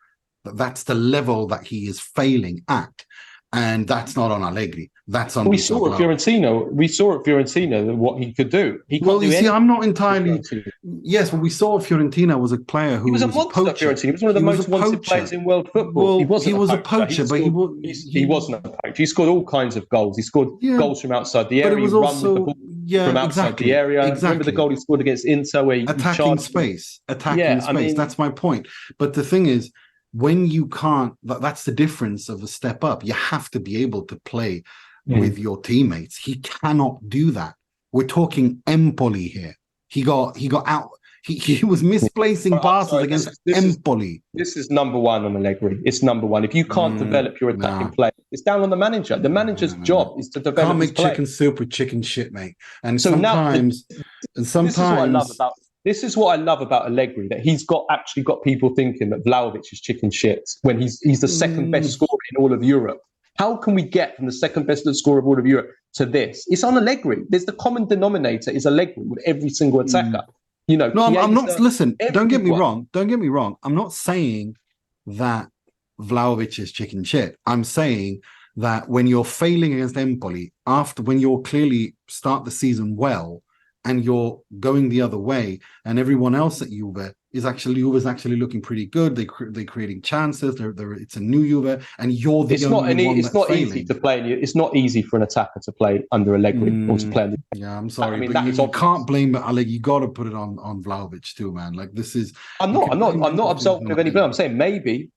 C: That's the level that he is failing at. And that's not on Allegri. That's on.
A: We saw at Fiorentina what he could do.
C: I'm not entirely. Yes, what we saw at Fiorentina was a player who
A: was a monster. At Fiorentina, he was one of the most wanted players in world football.
C: Well, he was a poacher, but
A: he wasn't a poacher. He scored all kinds of goals. He scored goals from outside the area. He ran with the ball from outside the area. Exactly. Remember the goal he scored against Inter, where he
C: attacking space. That's my point. But the thing is, when you can't, that's the difference of a step up. You have to be able to play with your teammates. He cannot do that. We're talking Empoli here. He got out. He was misplacing passes against Empoli.
A: This is number one on Allegri. It's number one. If you can't develop your attacking play, it's down on the manager. The manager's job is to develop.
C: Can't make chicken soup with chicken shit, mate. And so sometimes. This
A: is what I love about Allegri, that he's actually got people thinking that Vlahovic is chicken shit when he's the second best scorer in all of Europe. How can we get from the second best scorer of all of Europe to this? It's on Allegri. There's the common denominator is Allegri with every single attacker. No,
C: I'm not. Listen, don't get me wrong. I'm not saying that Vlahovic is chicken shit. I'm saying that when you're failing against Empoli, when you're clearly start the season well, and you're going the other way, and everyone else at Juve is actually looking pretty good. They're creating chances. It's a new Juve, and you're the only one that's failing.
A: Easy to play. It's not easy for an attacker to play under Allegri or to play.
C: I'm sorry, but you can't blame Allegri. You got to put it on Vlahovic too, man. Like this is.
A: I'm not absolving of any blame. I'm saying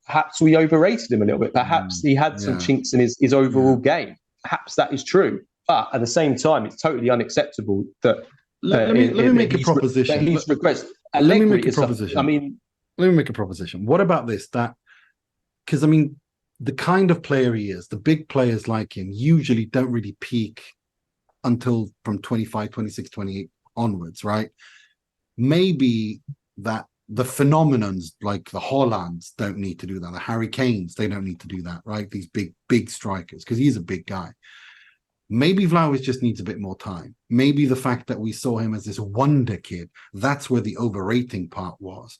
A: perhaps we overrated him a little bit. Perhaps he had some chinks in his overall game. Perhaps that is true, but at the same time, it's totally unacceptable that.
C: Let me make a proposition.
A: He's regressed.
C: Let me make a proposition. Let me make a proposition. What about this? Because the kind of player he is, the big players like him usually don't really peak until from 25, 26, 28 onwards, right? Maybe that the phenomenons like the Haalands don't need to do that. The Harry Kanes, they don't need to do that, right? These big strikers, because he's a big guy. Maybe Vlahovic just needs a bit more time. Maybe the fact that we saw him as this wonder kid, that's where the overrating part was.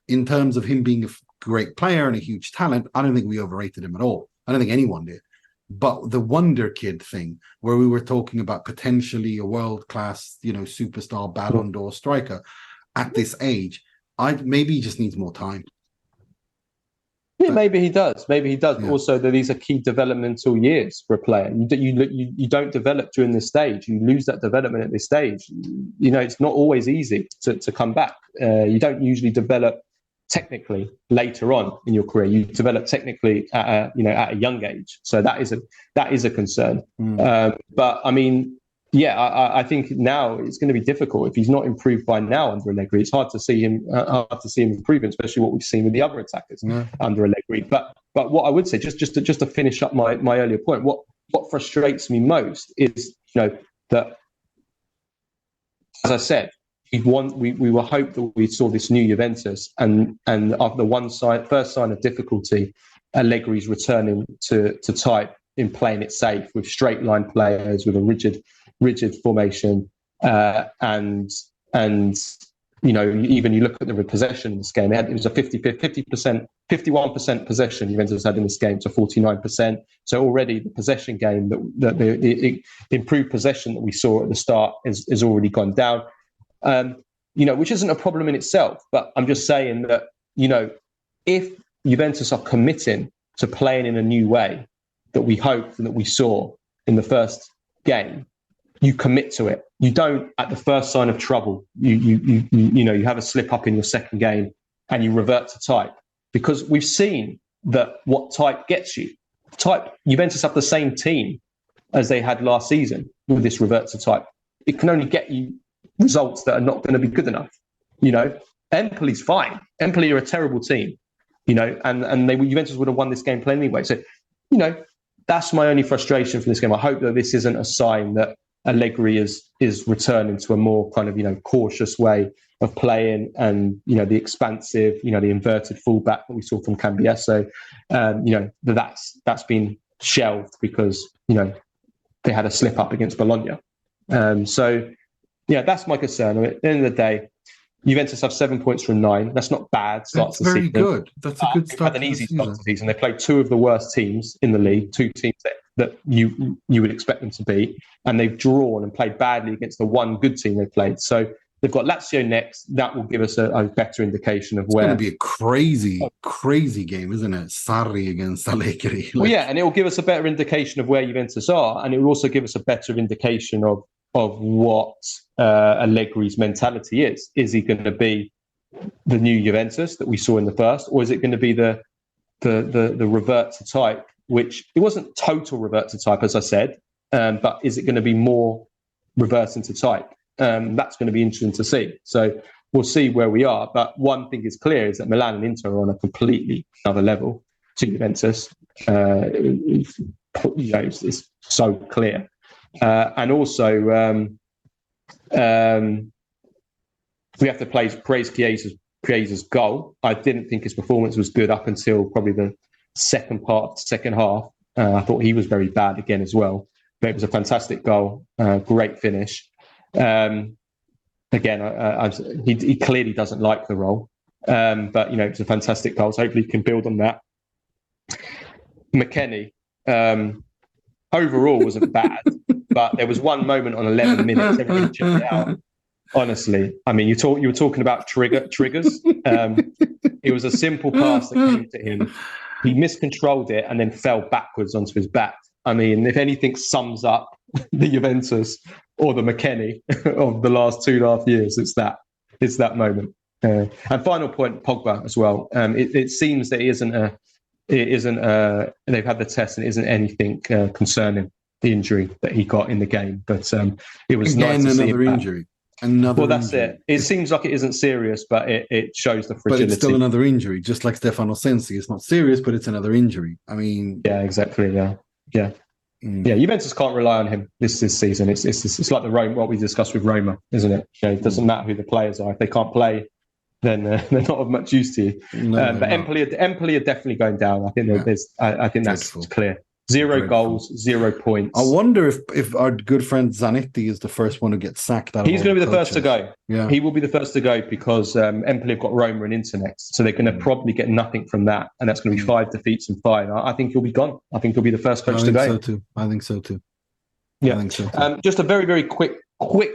C: In terms of him being a great player and a huge talent, I don't think we overrated him at all. I don't think anyone did. But the wonder kid thing, where we were talking about potentially a world-class, superstar Ballon d'Or striker at this age, maybe he just needs more time.
A: Yeah, maybe he does. Maybe he does.
C: Yeah.
A: Also, that these are key developmental years for a player. You don't develop during this stage. You lose that development at this stage. It's not always easy to come back. You don't usually develop technically later on in your career. You develop technically at a young age. So that is a concern. But I mean, yeah, I think now it's going to be difficult if he's not improved by now under Allegri. It's hard to see him improving, especially what we've seen with the other attackers under Allegri. But what I would say, just to finish up my earlier point, what frustrates me most is that, as I said, we were hoped that we saw this new Juventus, and after the first sign of difficulty, Allegri's returning to type in playing it safe with straight line players, with a rigid formation, and even you look at the possession in this game, it was a 51% possession Juventus had in this game to 49%. So already the possession game, the improved possession that we saw at the start is already gone down. Which isn't a problem in itself, but I'm just saying that if Juventus are committing to playing in a new way that we hoped and that we saw in the first game, you commit to it. You don't, at the first sign of trouble, you have a slip up in your second game and you revert to type, because we've seen that what type gets you. Juventus have the same team as they had last season with this revert to type. It can only get you results that are not going to be good enough. Empoli's fine. Empoli are a terrible team, and Juventus would have won this game playing anyway. So, that's my only frustration from this game. I hope that this isn't a sign that Allegri is returning to a more kind of cautious way of playing, and the expansive, the inverted fullback that we saw from Cambiasso. That's been shelved because they had a slip up against Bologna. So that's my concern. At the end of the day, Juventus have 7 points from 9. That's not bad.
C: That's very good. That's a good start.
A: Had an easy start to the season. They played two of the worst teams in the league, two teams that you would expect them to be, and they've drawn and played badly against the one good team they played. So they've got Lazio next. That will give us a better indication of where.
C: It's going to be a crazy game, isn't it? Sarri against Allegri.
A: And it will give us a better indication of where Juventus are, and it will also give us a better indication of what Allegri's mentality is. Is he going to be the new Juventus that we saw in the first, or is it going to be the revert to type, which it wasn't total revert to type, as I said, but is it going to be more reversing to type? That's going to be interesting to see. So we'll see where we are. But one thing is clear is that Milan and Inter are on a completely other level to Juventus. It's so clear. And also, we have to praise Chiesa's goal. I didn't think his performance was good up until probably the second half. I thought he was very bad again as well. But it was a fantastic goal, great finish. Again, he clearly doesn't like the role, but it's a fantastic goal. So hopefully he can build on that. McKennie overall wasn't bad. But there was one moment on 11 minutes, everybody checked it out. Honestly, I mean, you were talking about triggers. It was a simple pass that came to him. He miscontrolled it and then fell backwards onto his back. I mean, if anything sums up the Juventus or the McKennie of the last 2.5 years, it's that moment. And final point, Pogba as well. It seems that they've had the test and it isn't anything concerning the injury that he got in the game, but it was nice to see
C: another injury.
A: That's it. It seems like it isn't serious, but it shows the fragility.
C: But it's still another injury, just like Stefano Sensi. It's not serious, but it's another injury. I mean,
A: yeah, exactly. Yeah. Juventus can't rely on him this season. It's like what we discussed with Roma, isn't it? It doesn't matter who the players are if they can't play then they're not of much use to you.
C: No,
A: But Empoli are definitely going down. I think I think that's clear. Zero goals, 0 points.
C: I wonder if our good friend Zanetti is the first one who gets sacked out of
A: He's going to be the
C: coaches.
A: first to go.
C: Yeah.
A: He will be the first to go because Empoli have got Roma and Inter next. So they're going to probably get nothing from that. And that's going to be 5 defeats and 5. I think he'll be gone. I think he'll be the first coach to go.
C: I think so too.
A: Yeah. I think so too. Just a very, very quick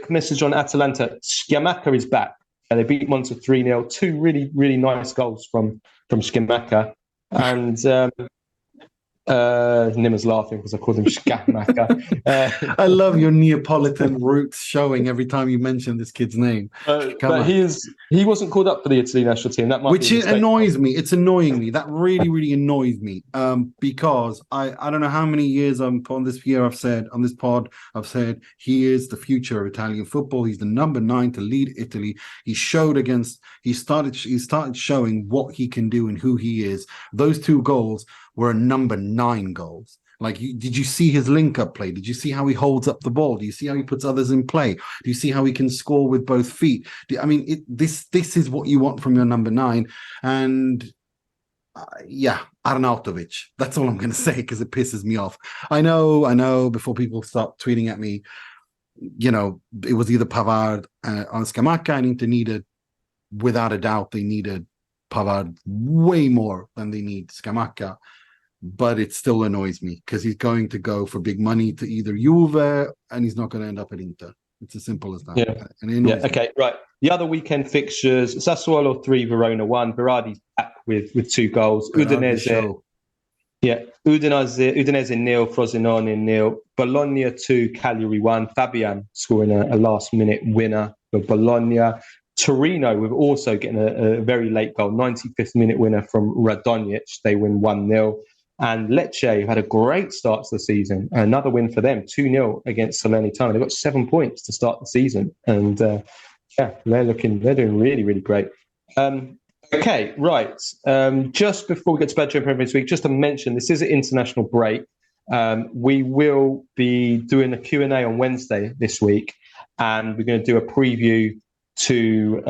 A: message on Atalanta. Scamacca is back. They beat Monza 3-0. 2 really, really nice goals from Scamacca. And Nima's laughing because I called him Scamacca.
C: I love your Neapolitan roots showing every time you mention this kid's name.
A: But he wasn't called up for the Italy national team. That might
C: which annoys me. It's annoying me. That really, really annoys me. Because I don't know how many years on this year I've said on this pod he is the future of Italian football. He's the number 9 to lead Italy. He started showing what he can do and who he is. Those 2 goals were number 9 goals. Like, did you see his link-up play? Did you see how he holds up the ball? Do you see how he puts others in play? Do you see how he can score with both feet? This is what you want from your number 9. And Arnautovic. That's all I'm going to say because it pisses me off. I know. Before people start tweeting at me, it was either Pavard on Scamacca, and Inter needed, without a doubt, they needed Pavard way more than they need Scamacca. But it still annoys me because he's going to go for big money to either Juve and he's not going to end up at Inter. It's as simple as that.
A: Yeah. Okay, right. The other weekend fixtures: Sassuolo 3, Verona 1. Berardi's back with 2 goals. Udinese 0, Frosinone 0. Bologna 2, Cagliari 1. Fabian scoring a last-minute winner for Bologna. Torino, we're also getting a very late goal, 95th minute winner from Radonjic. They win 1-0. And Lecce had a great start to the season. Another win for them, 2-0 against Salernitana. They've got 7 points to start the season. And they're doing really, really great. Okay, right. Just before we get to Badger Premier this week, just to mention, this is an international break. We will be doing a Q&A on Wednesday this week. And we're going to do a preview to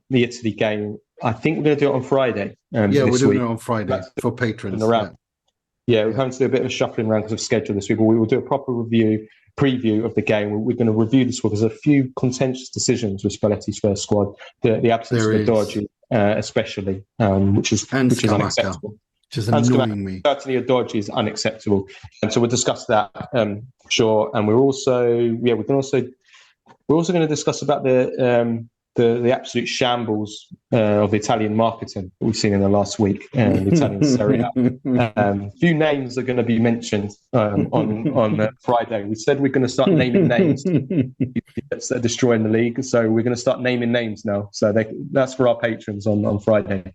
A: the Italy game. I think we're going to do it on Friday.
C: We're doing it on Friday for patrons.
A: We're having to do a bit of a shuffling around because of schedule this week, but we will do a proper preview of the game. We're going to review the squad. There's a few contentious decisions with Spalletti's first squad. The absence of Adorji, especially, which is unacceptable.
C: Which is annoying me.
A: Certainly, Adorji is unacceptable, and so we'll discuss that. Sure, and we're also going to discuss about the absolute shambles of Italian marketing that we've seen in the last week, the Italian Serie A. Few names are going to be mentioned on Friday. We said we're going to start naming names that are destroying the league, so we're going to start naming names now. So that's for our patrons on Friday.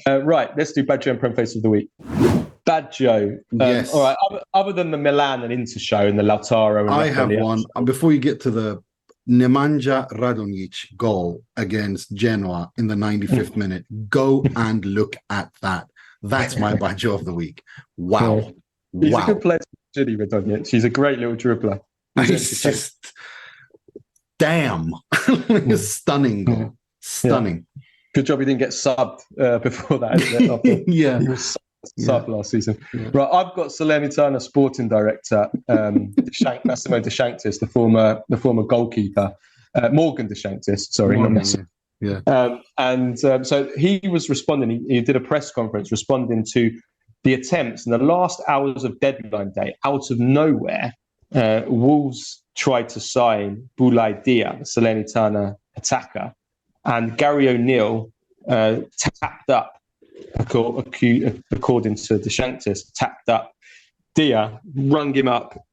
A: Right, let's do Badger and Prem Face of the Week. Bad Joe.
C: Yes.
A: All right, other than the Milan and Inter show and the Lautaro and
C: I have one. And before you get to the Nemanja Radonjic goal against Genoa in the 95th minute. Go and look at that. That's my badge of the week. Wow.
A: He's a good player, Radonjic. She's a great little dribbler.
C: It's just, damn. Stunning goal. Stunning.
A: Yeah. Good job he didn't get subbed before that.
C: Yeah.
A: He was subbed last season. Yeah. Right, I've got Salernitana sporting director, Massimo De Sanctis, the former goalkeeper, Morgan De Sanctis, sorry, not Massimo. Yeah. So he was responding, he did a press conference responding to the attempts in the last hours of deadline day, out of nowhere, Wolves tried to sign Boulaye Dia, the Salernitana attacker, and Gary O'Neill tapped up, according to De Sanctis, tapped up Dia, rung him up,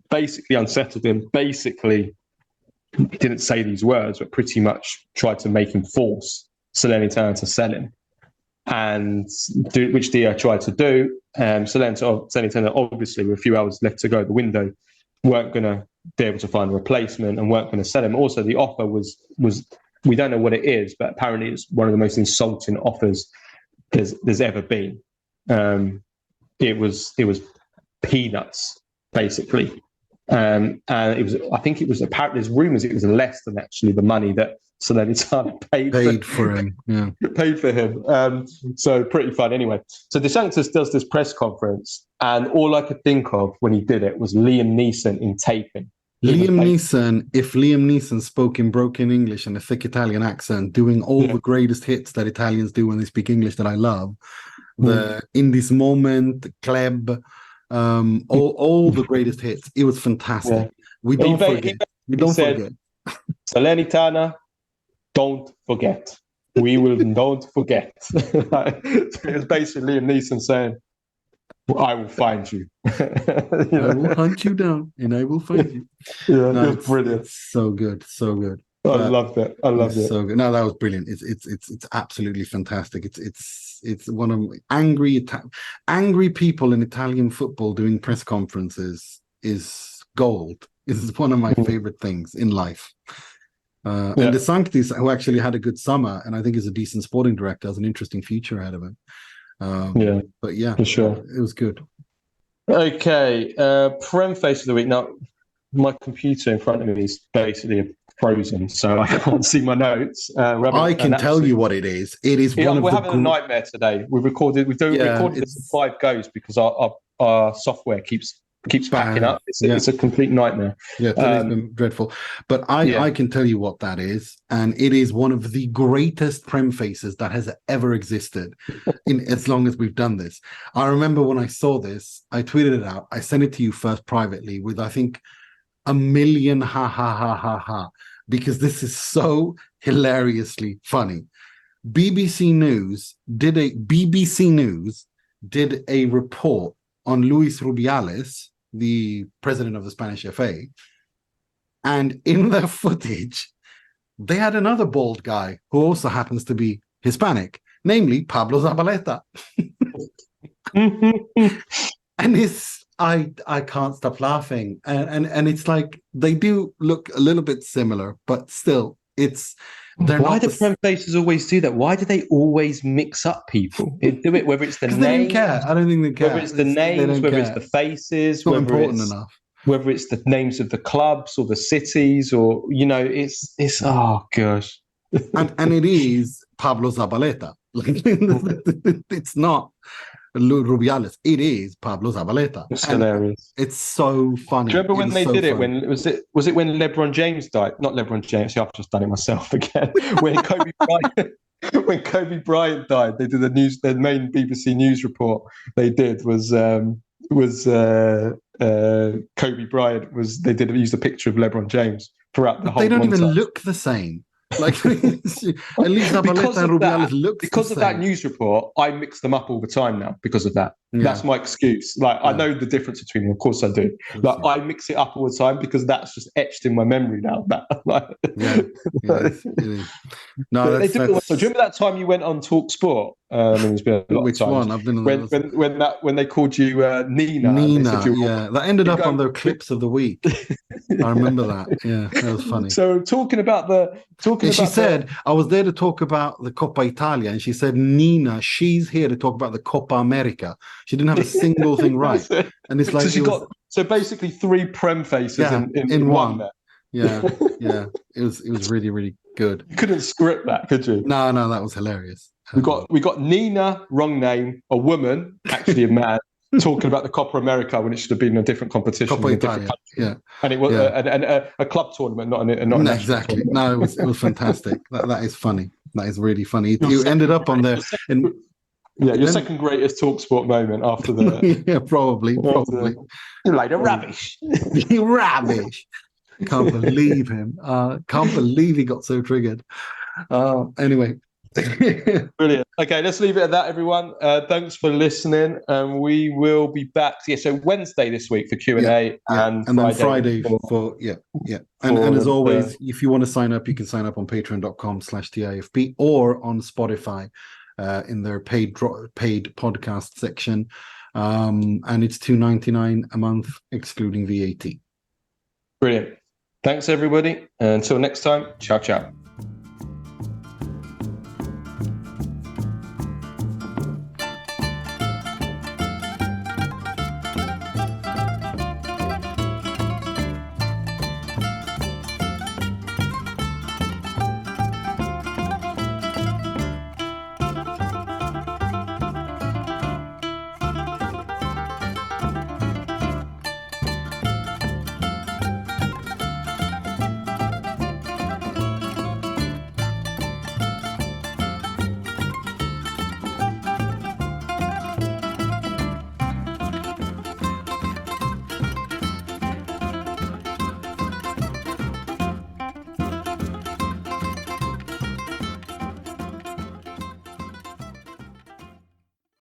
A: basically unsettled him, basically didn't say these words, but pretty much tried to make him force Salernitana to sell him, and which Dia tried to do. Salernitana, obviously, with a few hours left to go, the window, weren't going to be able to find a replacement and weren't going to sell him. Also, the offer was we don't know what it is, but apparently it's one of the most insulting offers there's ever been. It was peanuts, basically. And I think it was apparently, there's rumours it was less than actually the money that Salernitana paid
C: for him. Yeah,
A: paid for him. So pretty fun. Anyway, so De Sanctis does this press conference, and all I could think of when he did it was Liam Neeson in Taping.
C: Liam Neeson, if Liam Neeson spoke in broken English and a thick Italian accent, doing all the greatest hits that Italians do when they speak English that I love, In This Moment, Club, all the greatest hits. It was fantastic. We don't forget.
A: Salernitana, don't forget. We will don't forget. It's basically Liam Neeson saying, I will find you.
C: I will hunt you down and I will find you.
A: It's brilliant.
C: It's so good, so good.
A: I loved it. I loved it.
C: So good. No, that was brilliant. It's absolutely fantastic. It's one of angry people in Italian football doing press conferences is gold. It's one of my favorite things in life. And De Sanctis, who actually had a good summer, and I think is a decent sporting director, has an interesting future ahead of him. But yeah,
A: for sure,
C: it was good.
A: Okay, Prem face of the week. Now, my computer in front of me is basically frozen, so I can't see my notes.
C: I can tell you what it is. It is one of
A: we're having a nightmare today. We recorded this in 5 goes because our software keeps backing up. It's a complete nightmare.
C: Yeah, today's been dreadful. But I can tell you what that is, and it is one of the greatest Prem faces that has ever existed in as long as we've done this. I remember when I saw this, I tweeted it out. I sent it to you first privately with, I think, 1 million ha ha ha ha ha, because this is so hilariously funny. BBC News did a report on Luis Rubiales, the president of the Spanish FA, and in their footage, they had another bald guy who also happens to be Hispanic, namely Pablo Zabaleta. And I can't stop laughing, and it's like they do look a little bit similar, but still,
A: why do Prem faces always do that? Why do they always mix up people? They do it whether it's the names.
C: They don't care. I don't think they care.
A: Whether it's the names, whether it's the faces,
C: it's not important enough.
A: Whether it's the names of the clubs or the cities, or it's oh gosh.
C: and it is Pablo Zabaleta. It's not Rubiales. It is Pablo Zabaleta.
A: It's hilarious.
C: It's so funny.
A: Do you remember when they did it? When was it when LeBron James died? Not LeBron James. I've just done it myself again. When Kobe Bryant died, they did the main BBC News report they did was Kobe Bryant was. They used a picture of LeBron James throughout the whole.
C: They don't
A: even
C: look the same. Like at least Zabaleta and Rubiales look
A: because of that news report. I mix them up all the time now because of that. Yeah. That's my excuse. I know the difference between them. Of course I do. I mix it up all the time because that's just etched in my memory now.
C: It is. No,
A: do you remember that time you went on Talk Sport? There's been a lot
C: Which
A: of times.
C: one? I've been on
A: when they called you Nina.
C: Nina, that ended up on their clips of the week. I remember that. Yeah, that was funny.
A: So she
C: said, I was there to talk about the Coppa Italia, and she said, Nina, she's here to talk about the Coppa America. She didn't have a single thing right. And it's like
A: so basically 3 Prem faces in one there.
C: Yeah. It was really, really good.
A: You couldn't script that, could you?
C: No, that was hilarious.
A: We got Nina, wrong name, a woman, actually a man, talking about the Coppa America when it should have been a different competition in a different country.
C: Yeah.
A: And it was a club tournament, not an
C: exactly. Tournament. No, it was fantastic. That is funny. That is really funny. You ended up on there.
A: Your second greatest TalkSport moment after the...
C: Yeah, probably.
A: You're like, rubbish.
C: Rubbish. Can't believe him. Can't believe he got so triggered. Anyway.
A: Brilliant. Okay, let's leave it at that, everyone. Thanks for listening. We will be back. So Wednesday this week for Q&A and
C: then Friday for And as always, if you want to sign up, you can sign up on patreon.com/TIFP or on Spotify in their paid podcast section. And it's $2.99 a month, excluding VAT.
A: Brilliant. Thanks, everybody. Until next time, ciao, ciao.